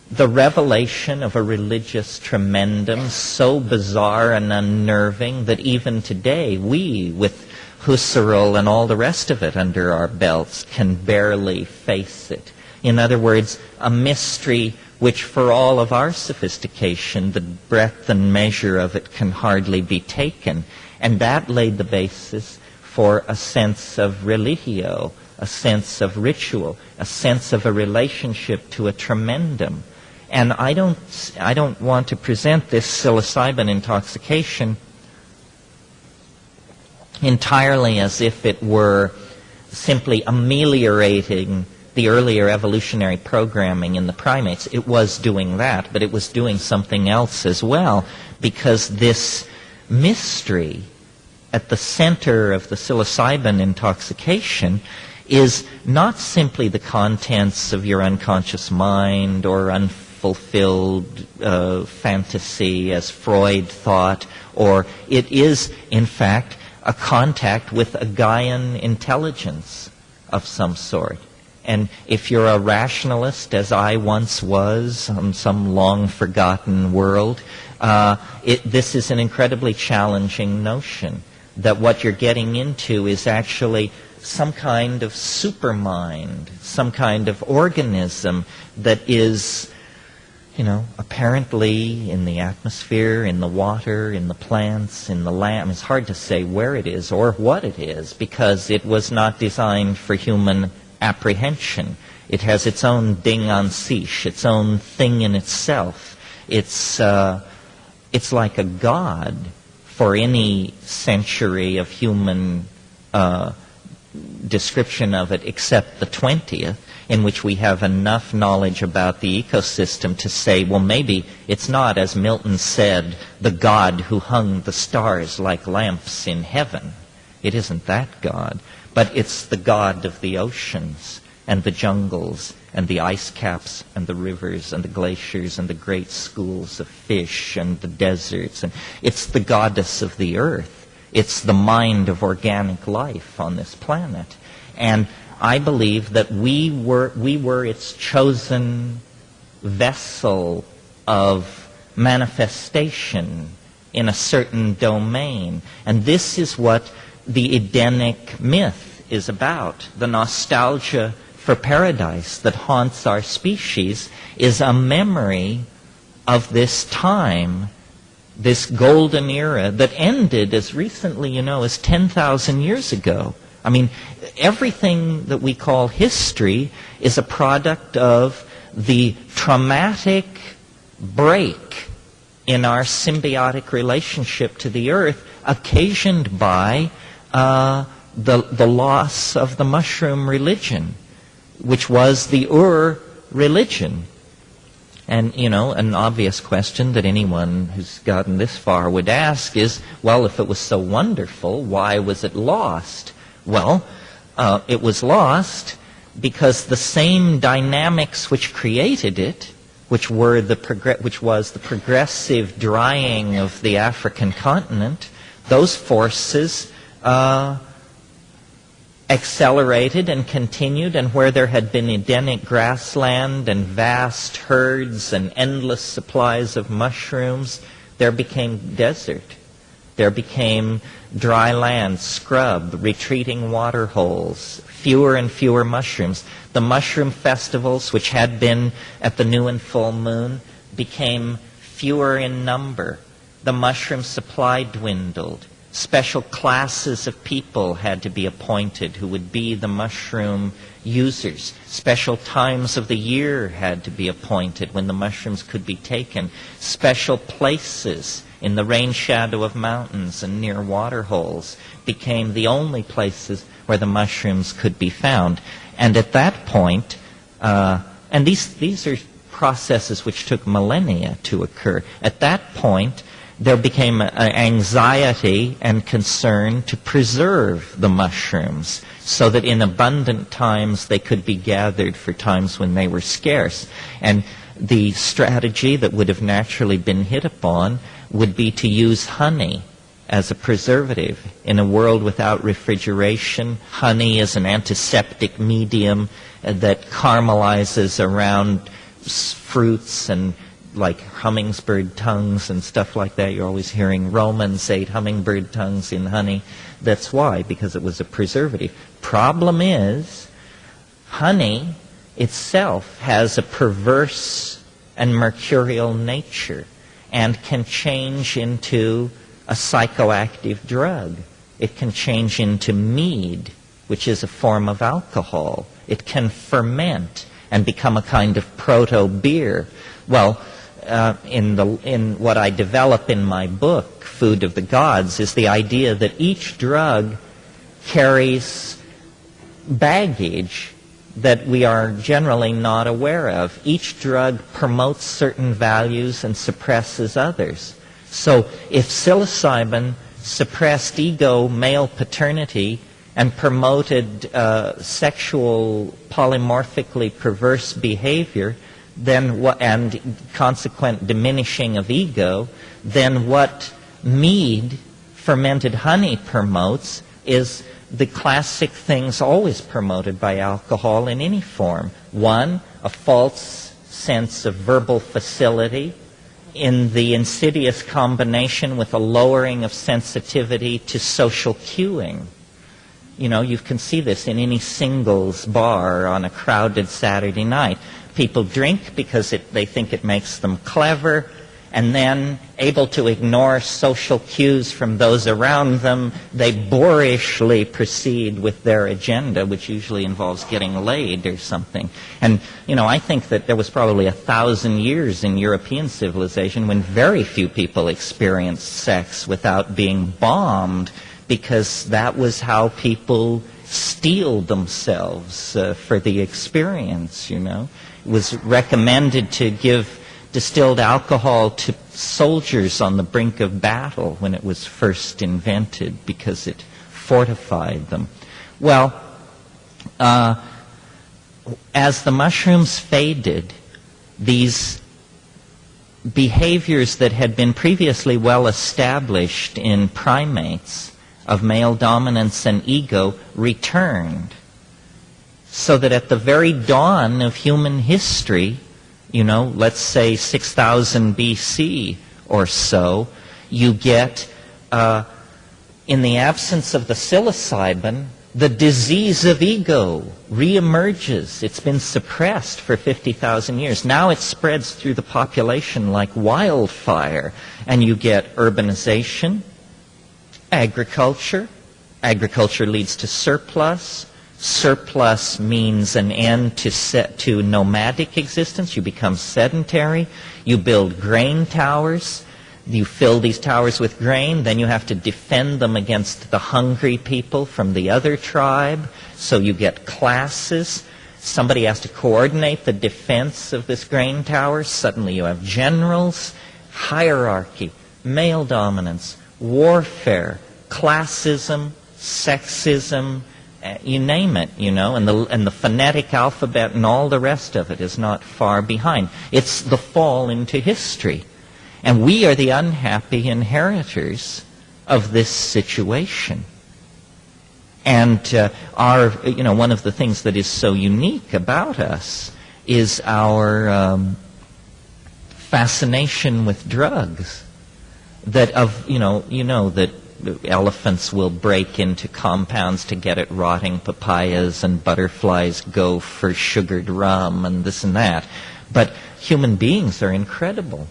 the revelation of a religious tremendum so bizarre and unnerving that even today we, with Husserl and all the rest of it under our belts, can barely face it. In other words, a mystery which for all of our sophistication, the breadth and measure of it can hardly be taken. And that laid the basis for a sense of religio, a sense of ritual, a sense of a relationship to a tremendum. And I don't want to present this psilocybin intoxication entirely as if it were simply ameliorating the earlier evolutionary programming in the primates. It was doing that, but it was doing something else as well, because this mystery at the center of the psilocybin intoxication is not simply the contents of your unconscious mind or unfulfilled fantasy as Freud thought, or it is, in fact, a contact with a Gaian intelligence of some sort. And if you're a rationalist, as I once was on some long-forgotten world, this is an incredibly challenging notion, that what you're getting into is actually some kind of supermind, some kind of organism that is, apparently in the atmosphere, in the water, in the plants, in the land. It's hard to say where it is or what it is, because it was not designed for human apprehension. It has its own ding en sich, its own thing in itself. It's like a god for any century of human description of it, except the 20th, in which we have enough knowledge about the ecosystem to say, well, maybe it's not, as Milton said, the God who hung the stars like lamps in heaven. It isn't that God, but it's the God of the oceans and the jungles and the ice caps and the rivers and the glaciers and the great schools of fish and the deserts. And it's the goddess of the earth. It's the mind of organic life on this planet. And I believe that we were its chosen vessel of manifestation in a certain domain. And this is what the Edenic myth is about. The nostalgia for paradise that haunts our species is a memory of this time, this golden era that ended as recently, as 10,000 years ago. I mean, everything that we call history is a product of the traumatic break in our symbiotic relationship to the earth occasioned by the loss of the mushroom religion, which was the religion. And, an obvious question that anyone who's gotten this far would ask is, well, if it was so wonderful, why was it lost? Well, it was lost because the same dynamics which created it, which was the progressive drying of the African continent, those forces accelerated and continued, and where there had been Edenic grassland and vast herds and endless supplies of mushrooms, there became desert. There became dry land, scrub, retreating water holes, fewer and fewer mushrooms. The mushroom festivals, which had been at the new and full moon, became fewer in number. The mushroom supply dwindled. Special classes of people had to be appointed who would be the mushroom users. Special times of the year had to be appointed when the mushrooms could be taken. Special places in the rain shadow of mountains and near water holes became the only places where the mushrooms could be found. And at that point, and these are processes which took millennia to occur. At that point, there became an anxiety and concern to preserve the mushrooms so that in abundant times they could be gathered for times when they were scarce. And the strategy that would have naturally been hit upon would be to use honey as a preservative. In a world without refrigeration, honey is an antiseptic medium that caramelizes around fruits and like hummingbird tongues and stuff like that. You're always hearing Romans ate hummingbird tongues in honey. That's why, because it was a preservative. Problem is, honey itself has a perverse and mercurial nature and can change into a psychoactive drug. It can change into mead, which is a form of alcohol. It can ferment and become a kind of proto-beer. Well, in what I develop in my book, Food of the Gods, is the idea that each drug carries baggage that we are generally not aware of. Each drug promotes certain values and suppresses others. So if psilocybin suppressed ego, male paternity, and promoted sexual polymorphically perverse behavior, then and consequent diminishing of ego, then what mead, fermented honey, promotes is the classic things always promoted by alcohol in any form. One, a false sense of verbal facility in the insidious combination with a lowering of sensitivity to social cueing. You can see this in any singles bar on a crowded Saturday night. People drink because they think it makes them clever, and then, able to ignore social cues from those around them, they boorishly proceed with their agenda, which usually involves getting laid or something. And, I think that there was probably 1,000 years in European civilization when very few people experienced sex without being bombed, because that was how people steeled themselves for the experience, It was recommended to give distilled alcohol to soldiers on the brink of battle when it was first invented because it fortified them. Well, as the mushrooms faded, these behaviors that had been previously well established in primates of male dominance and ego returned. So that at the very dawn of human history, let's say 6,000 BC or so, you get, in the absence of the psilocybin, the disease of ego reemerges. It's been suppressed for 50,000 years. Now it spreads through the population like wildfire, and you get urbanization, agriculture. Agriculture leads to surplus. Surplus means an end to nomadic existence. You become sedentary. You build grain towers. You fill these towers with grain, then you have to defend them against the hungry people from the other tribe. So you get classes. Somebody has to coordinate the defense of this grain tower. Suddenly you have generals, hierarchy, male dominance, warfare, classism, sexism, you name it, and the phonetic alphabet and all the rest of it is not far behind. It's the fall into history. And we are the unhappy inheritors of this situation. And one of the things that is so unique about us is our fascination with drugs. That that elephants will break into compounds to get at rotting papayas, and butterflies go for sugared rum and this and that. But human beings are incredible.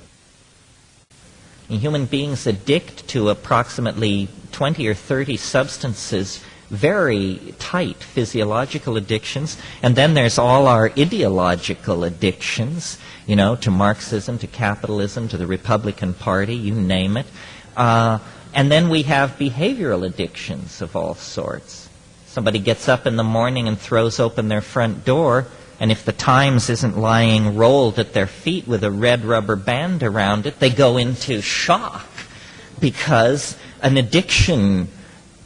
Human beings addict to approximately 20 or 30 substances, very tight physiological addictions, and then there's all our ideological addictions, to Marxism, to capitalism, to the Republican Party, you name it. And then we have behavioral addictions of all sorts. Somebody gets up in the morning and throws open their front door, and if the Times isn't lying rolled at their feet with a red rubber band around it, they go into shock because an addiction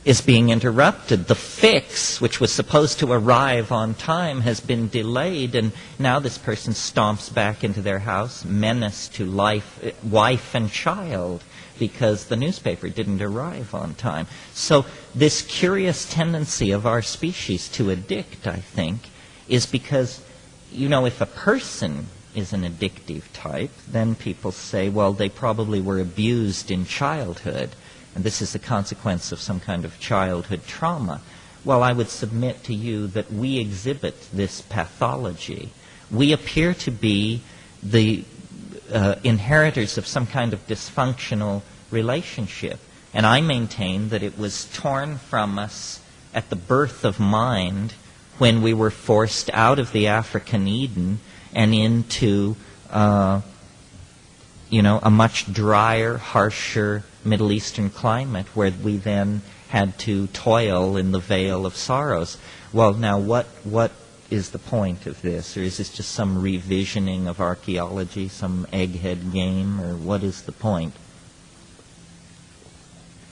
is being interrupted. The fix, which was supposed to arrive on time, has been delayed, and now this person stomps back into their house, menace to wife and child, because the newspaper didn't arrive on time. So this curious tendency of our species to addict, I think, is because, if a person is an addictive type, then people say, well, they probably were abused in childhood, and this is the consequence of some kind of childhood trauma. Well, I would submit to you that we exhibit this pathology. We appear to be the inheritors of some kind of dysfunctional relationship. And I maintain that it was torn from us at the birth of mind, when we were forced out of the African Eden and into, a much drier, harsher Middle Eastern climate, where we then had to toil in the vale of sorrows. Well, now, what is the point of this? Or is this just some revisioning of archaeology, some egghead game, or what is the point?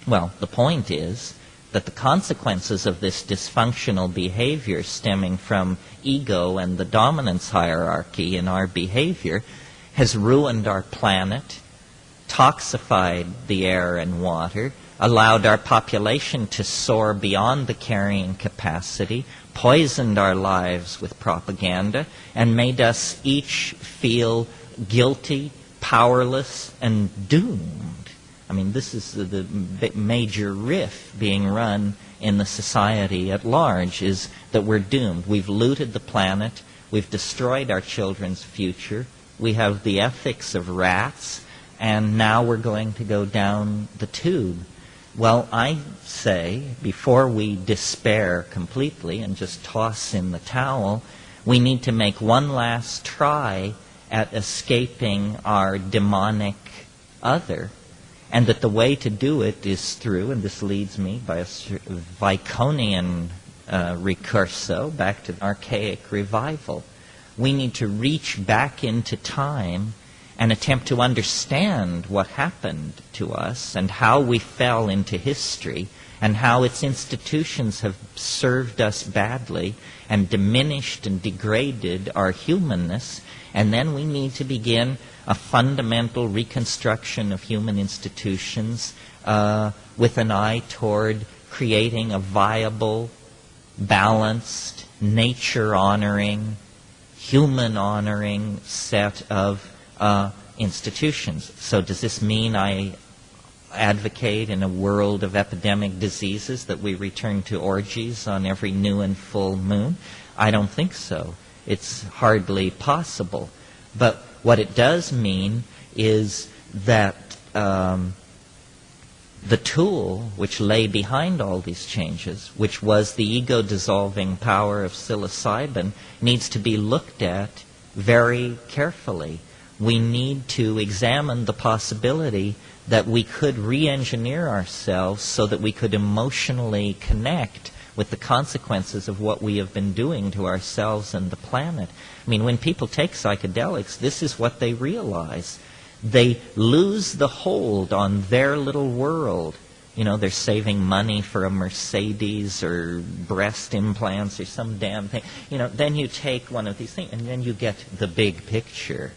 Well, the point is that the consequences of this dysfunctional behavior stemming from ego and the dominance hierarchy in our behavior has ruined our planet, toxified the air and water, allowed our population to soar beyond the carrying capacity, poisoned our lives with propaganda, and made us each feel guilty, powerless, and doomed. I mean, this is the major riff being run in the society at large, is that we're doomed. We've looted the planet. We've destroyed our children's future. We have the ethics of rats, and now we're going to go down the tube. Well, I say, before we despair completely and just toss in the towel, we need to make one last try at escaping our demonic other, and that the way to do it is through, and this leads me by a Baconian recurso back to archaic revival. We need to reach back into time and attempt to understand what happened to us and how we fell into history, and how its institutions have served us badly and diminished and degraded our humanness. And then we need to begin a fundamental reconstruction of human institutions with an eye toward creating a viable, balanced, nature-honoring, human-honoring set of institutions. So does this mean I advocate in a world of epidemic diseases that we return to orgies on every new and full moon? I don't think so. It's hardly possible. But what it does mean is that the tool which lay behind all these changes, which was the ego-dissolving power of psilocybin, needs to be looked at very carefully. We need to examine the possibility that we could re-engineer ourselves so that we could emotionally connect with the consequences of what we have been doing to ourselves and the planet. I mean, when people take psychedelics, this is what they realize. They lose the hold on their little world. You know, they're saving money for a Mercedes or breast implants or some damn thing. You know, then you take one of these things and then you get the big picture.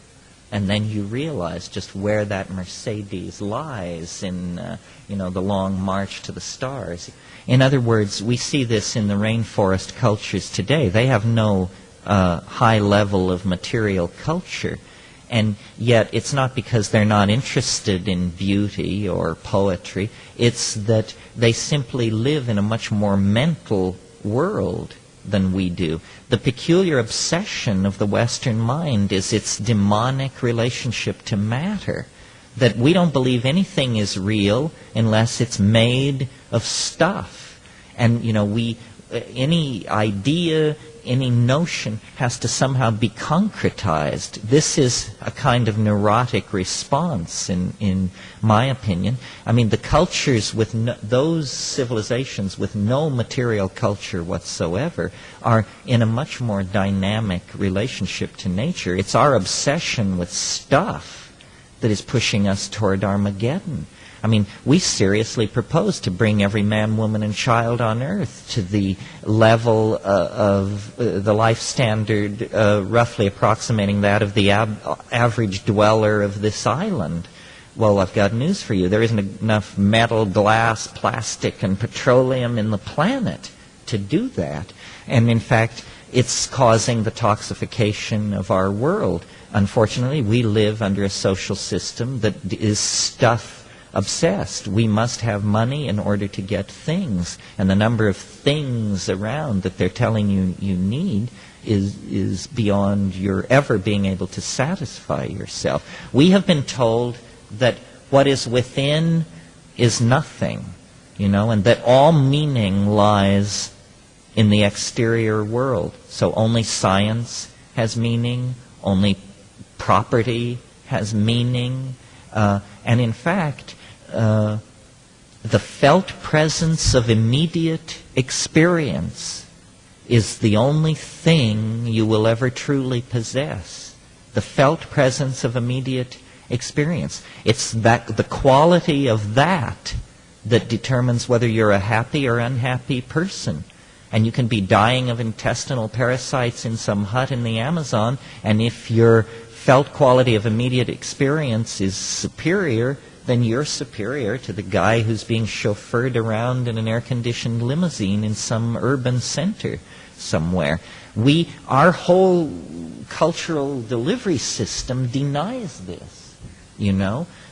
And then you realize just where that Mercedes lies in, the long march to the stars. In other words, we see this in the rainforest cultures today. They have no high level of material culture. And yet it's not because they're not interested in beauty or poetry. It's that they simply live in a much more mental world than we do. The peculiar obsession of the Western mind is its demonic relationship to matter, that we don't believe anything is real unless it's made of stuff. And, any idea, any notion has to somehow be concretized. This is a kind of neurotic response, in my opinion. I mean, the cultures with those civilizations with no material culture whatsoever are in a much more dynamic relationship to nature. It's our obsession with stuff that is pushing us toward Armageddon. I mean, we seriously propose to bring every man, woman, and child on Earth to the level of the life standard roughly approximating that of the average dweller of this island. Well, I've got news for you. There isn't enough metal, glass, plastic, and petroleum in the planet to do that. And in fact, it's causing the toxification of our world. Unfortunately, we live under a social system that is stuff obsessed. We must have money in order to get things, and the number of things around that they're telling you need is beyond your ever being able to satisfy yourself. We have been told that what is within is nothing, and that all meaning lies in the exterior world. So only science has meaning, only property has meaning, and in fact, the felt presence of immediate experience is the only thing you will ever truly possess. The felt presence of immediate experience. It's the quality of that determines whether you're a happy or unhappy person. And you can be dying of intestinal parasites in some hut in the Amazon, and if your felt quality of immediate experience is superior, then you're superior to the guy who's being chauffeured around in an air-conditioned limousine in some urban center somewhere. Our whole cultural delivery system denies this,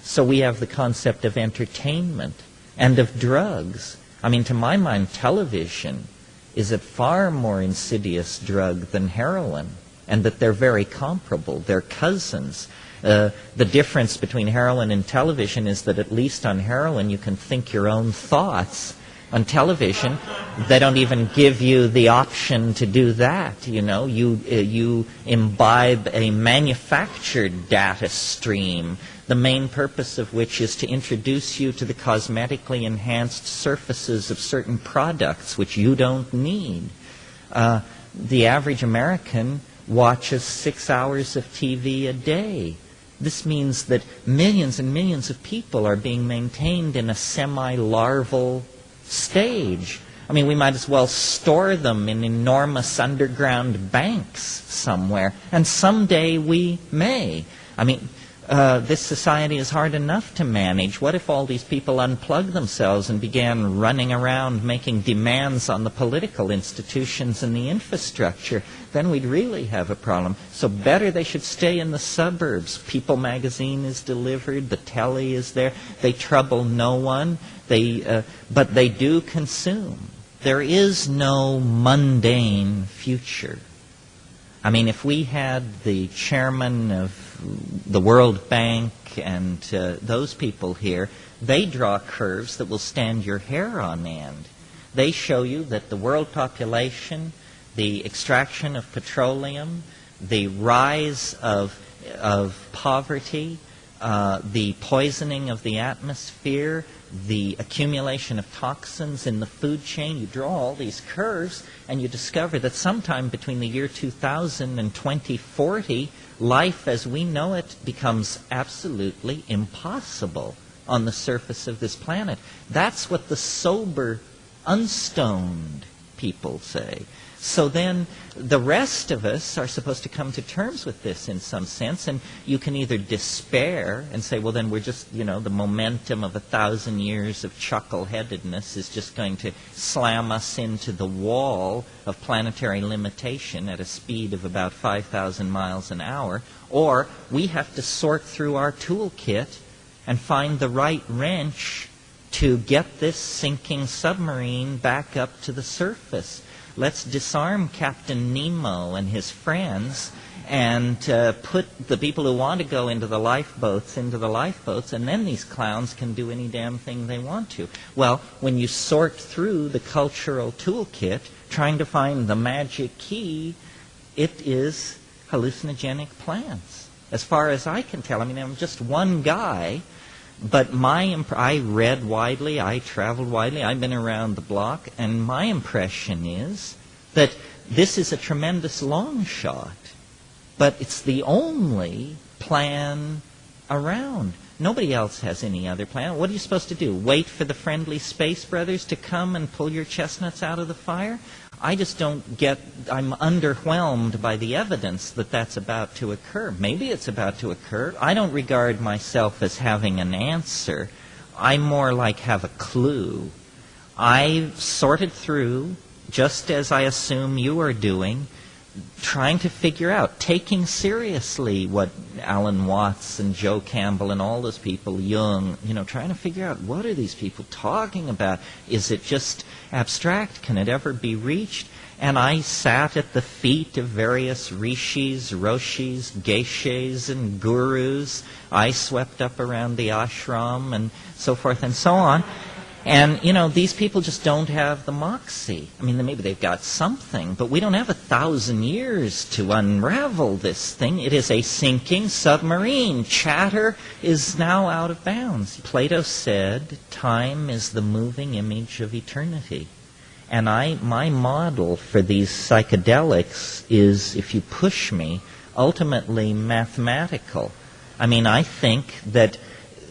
So we have the concept of entertainment and of drugs. I mean, to my mind, television is a far more insidious drug than heroin, and that they're very comparable. They're cousins. The difference between heroin and television is that at least on heroin you can think your own thoughts. On television, they don't even give you the option to do that. You imbibe a manufactured data stream, the main purpose of which is to introduce you to the cosmetically enhanced surfaces of certain products which you don't need. The average American watches 6 hours of TV a day. This means that millions and millions of people are being maintained in a semi-larval stage. I mean, we might as well store them in enormous underground banks somewhere, and someday we may. I mean, this society is hard enough to manage. What if all these people unplugged themselves and began running around making demands on the political institutions and the infrastructure? Then we'd really have a problem. So better they should stay in the suburbs. People magazine is delivered. The telly is there. They trouble no one. But they do consume. There is no mundane future. I mean, if we had the chairman of the World Bank and those people here, they draw curves that will stand your hair on end. They show you that the world population, the extraction of petroleum, the rise of poverty, the poisoning of the atmosphere, the accumulation of toxins in the food chain. You draw all these curves and you discover that sometime between the year 2000 and 2040, life as we know it becomes absolutely impossible on the surface of this planet. That's what the sober, unstoned people say. So then the rest of us are supposed to come to terms with this in some sense, and you can either despair and say, well, then we're just, the momentum of 1,000 years of chuckle-headedness is just going to slam us into the wall of planetary limitation at a speed of about 5,000 miles an hour, or we have to sort through our toolkit and find the right wrench to get this sinking submarine back up to the surface. Let's disarm Captain Nemo and his friends and put the people who want to go into the lifeboats, and then these clowns can do any damn thing they want to. Well, when you sort through the cultural toolkit, trying to find the magic key, it is hallucinogenic plants. As far as I can tell, I mean, I'm just one guy, but I read widely, I traveled widely, I've been around the block, and my impression is that this is a tremendous long shot, but it's the only plan around. Nobody else has any other plan. What are you supposed to do? Wait for the friendly space brothers to come and pull your chestnuts out of the fire? I just don't get, I'm underwhelmed by the evidence that that's about to occur. Maybe it's about to occur. I don't regard myself as having an answer. I more like have a clue. I sorted through, just as I assume you are doing, trying to figure out, taking seriously what Alan Watts and Joe Campbell and all those people, Jung, trying to figure out, what are these people talking about? Is it just abstract? Can it ever be reached? And I sat at the feet of various rishis, roshis, geishas, and gurus. I swept up around the ashram and so forth and so on. And, these people just don't have the moxie. I mean, maybe they've got something, but we don't have 1,000 years to unravel this thing. It is a sinking submarine. Chatter is now out of bounds. Plato said, time is the moving image of eternity. And my model for these psychedelics is, if you push me, ultimately mathematical. I mean, I think that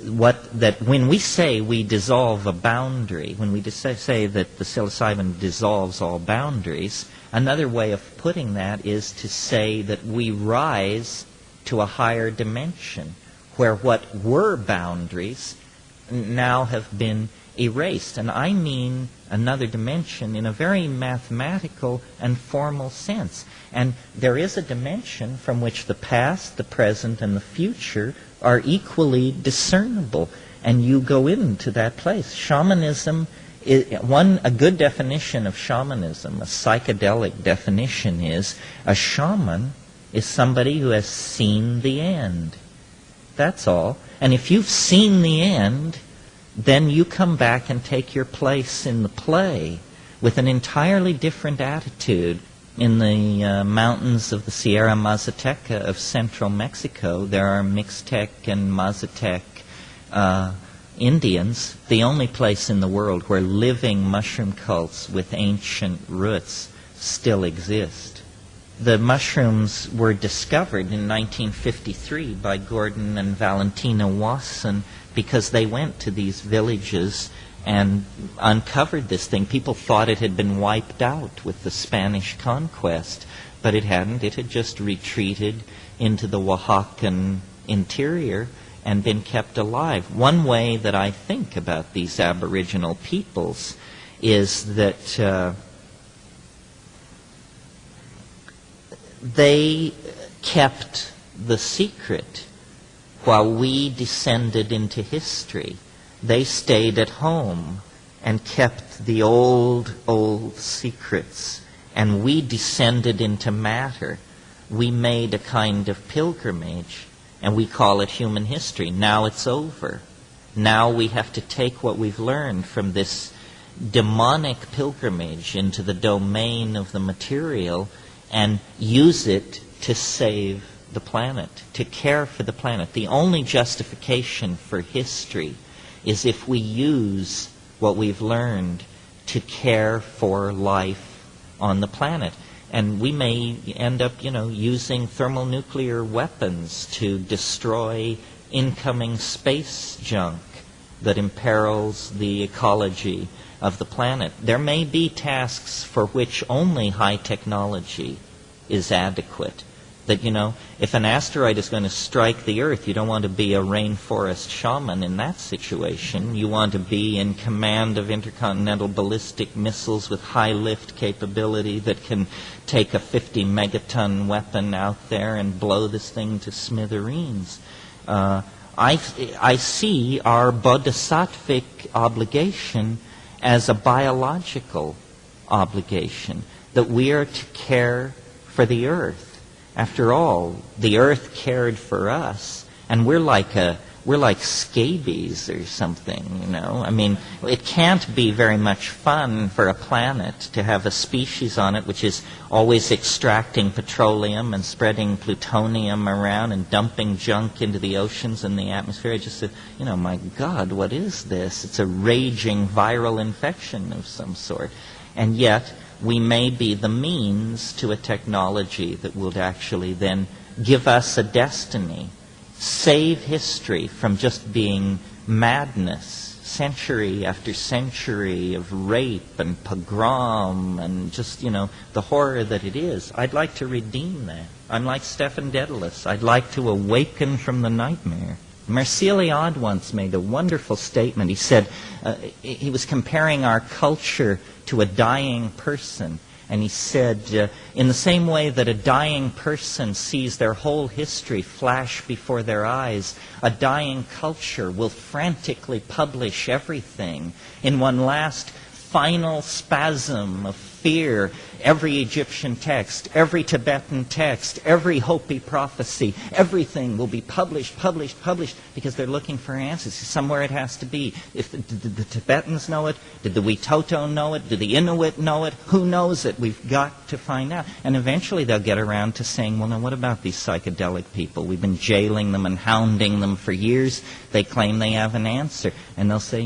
when we say we dissolve a boundary, when we say that the psilocybin dissolves all boundaries, another way of putting that is to say that we rise to a higher dimension, where what were boundaries now have been erased. And I mean another dimension in a very mathematical and formal sense. And there is a dimension from which the past, the present, and the future are equally discernible, and you go into that place. Shamanism, a good definition of shamanism, a psychedelic definition is, a shaman is somebody who has seen the end. That's all. And if you've seen the end, then you come back and take your place in the play with an entirely different attitude. In the mountains of the Sierra Mazateca of central Mexico, there are Mixtec and Mazatec Indians, the only place in the world where living mushroom cults with ancient roots still exist. The mushrooms were discovered in 1953 by Gordon and Valentina Wasson because they went to these villages and uncovered this thing. People thought it had been wiped out with the Spanish conquest, but it hadn't. It had just retreated into the Oaxacan interior and been kept alive. One way that I think about these Aboriginal peoples is that they kept the secret while we descended into history. They stayed at home and kept the old secrets, and we descended into matter. We made a kind of pilgrimage, and we call it human history. Now it's over. Now we have to take what we've learned from this demonic pilgrimage into the domain of the material and use it to save the planet, to care for the planet. The only justification for history is if we use what we've learned to care for life on the planet. And we may end up, using thermonuclear weapons to destroy incoming space junk that imperils the ecology of the planet. There may be tasks for which only high technology is adequate. That, if an asteroid is going to strike the Earth, you don't want to be a rainforest shaman in that situation. You want to be in command of intercontinental ballistic missiles with high lift capability that can take a 50 megaton weapon out there and blow this thing to smithereens. I see our bodhisattvic obligation as a biological obligation, that we are to care for the Earth. After all, the Earth cared for us, and we're like scabies or something, I mean, it can't be very much fun for a planet to have a species on it which is always extracting petroleum and spreading plutonium around and dumping junk into the oceans and the atmosphere. I just said, my God, what is this? It's a raging viral infection of some sort. And yet, we may be the means to a technology that would actually then give us a destiny, save history from just being madness, century after century of rape and pogrom and just, the horror that it is. I'd like to redeem that. I'm like Stephen Dedalus. I'd like to awaken from the nightmare. Mircea Eliade once made a wonderful statement. He said, he was comparing our culture to a dying person. And he said, in the same way that a dying person sees their whole history flash before their eyes, a dying culture will frantically publish everything in one last final spasm of fear. Every Egyptian text, every Tibetan text, every Hopi prophecy, everything will be published, because they're looking for answers. Somewhere it has to be. Did the Tibetans know it? Did the Witoto know it? Did the Inuit know it? Who knows it? We've got to find out. And eventually they'll get around to saying, well, now what about these psychedelic people? We've been jailing them and hounding them for years. They claim they have an answer. And they'll say,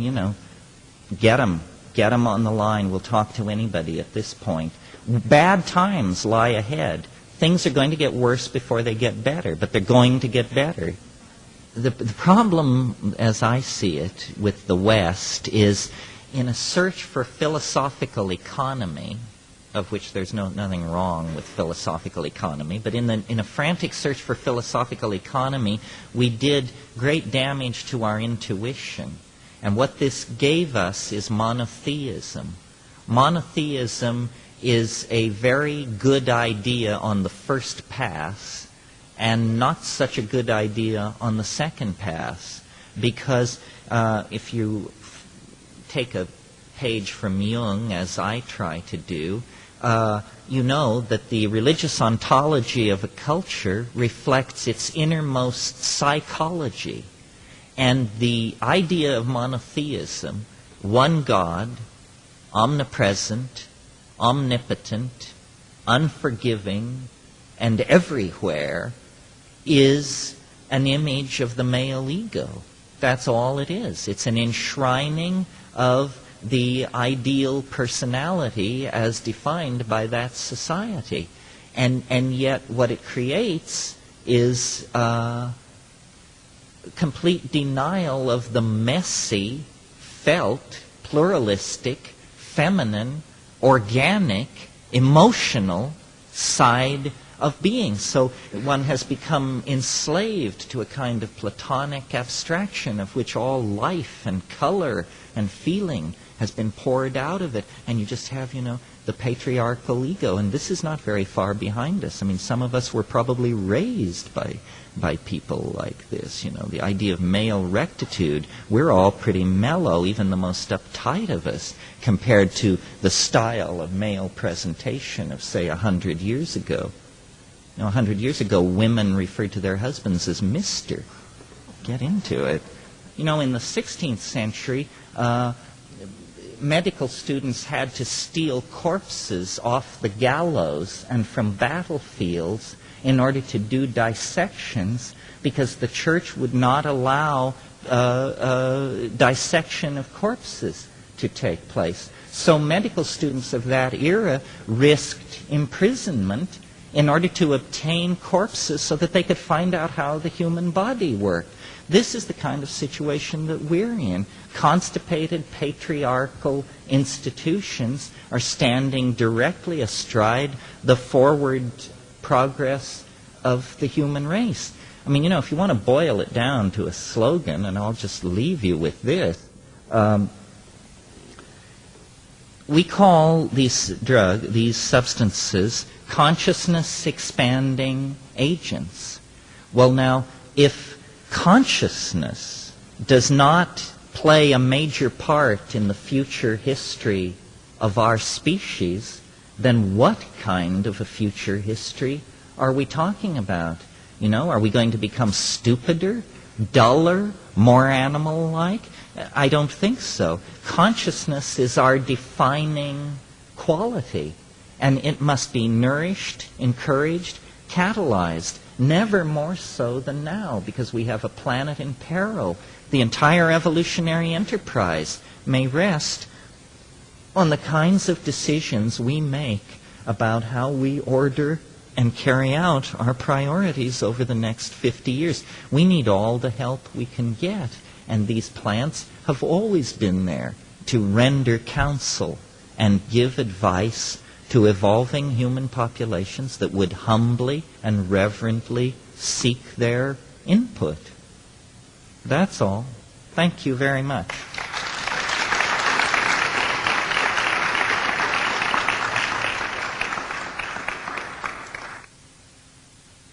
get them. Get them on the line. We'll talk to anybody at this point. Bad times lie ahead. Things are going to get worse before they get better, but they're going to get better. The problem, as I see it, with the West is in a search for philosophical economy, of which there's nothing wrong with philosophical economy, but in a frantic search for philosophical economy, we did great damage to our intuition. And what this gave us is monotheism. Monotheism is a very good idea on the first pass and not such a good idea on the second pass, because if you take a page from Jung, as I try to do, you know that the religious ontology of a culture reflects its innermost psychology. And the idea of monotheism, one God, omnipresent, omnipotent, unforgiving, and everywhere, is an image of the male ego. That's all it is. It's an enshrining of the ideal personality as defined by that society. And yet what it creates is complete denial of the messy, felt pluralistic, feminine, organic, emotional side of being. So one has become enslaved to a kind of Platonic abstraction of which all life and color and feeling has been poured out of it. And you just have, the patriarchal ego. And this is not very far behind us. I mean, some of us were probably raised by people like this. The idea of male rectitude. We're all pretty mellow, even the most uptight of us, compared to the style of male presentation of, say, 100 years ago. 100 years ago, women referred to their husbands as Mr. Get into it. In the 16th century, medical students had to steal corpses off the gallows and from battlefields in order to do dissections, because the church would not allow dissection of corpses to take place. So medical students of that era risked imprisonment in order to obtain corpses so that they could find out how the human body worked. This is the kind of situation that we're in. Constipated patriarchal institutions are standing directly astride the forward progress of the human race. I mean, if you want to boil it down to a slogan, and I'll just leave you with this, we call these substances consciousness-expanding agents. Well, now, if consciousness does not play a major part in the future history of our species, then what kind of a future history are we talking about? Are we going to become stupider, duller, more animal-like? I don't think so. Consciousness is our defining quality, and it must be nourished, encouraged, catalyzed, never more so than now, because we have a planet in peril. The entire evolutionary enterprise may rest on the kinds of decisions we make about how we order and carry out our priorities over the next 50 years. We need all the help we can get, and these plants have always been there to render counsel and give advice to evolving human populations that would humbly and reverently seek their input. That's all. Thank you very much.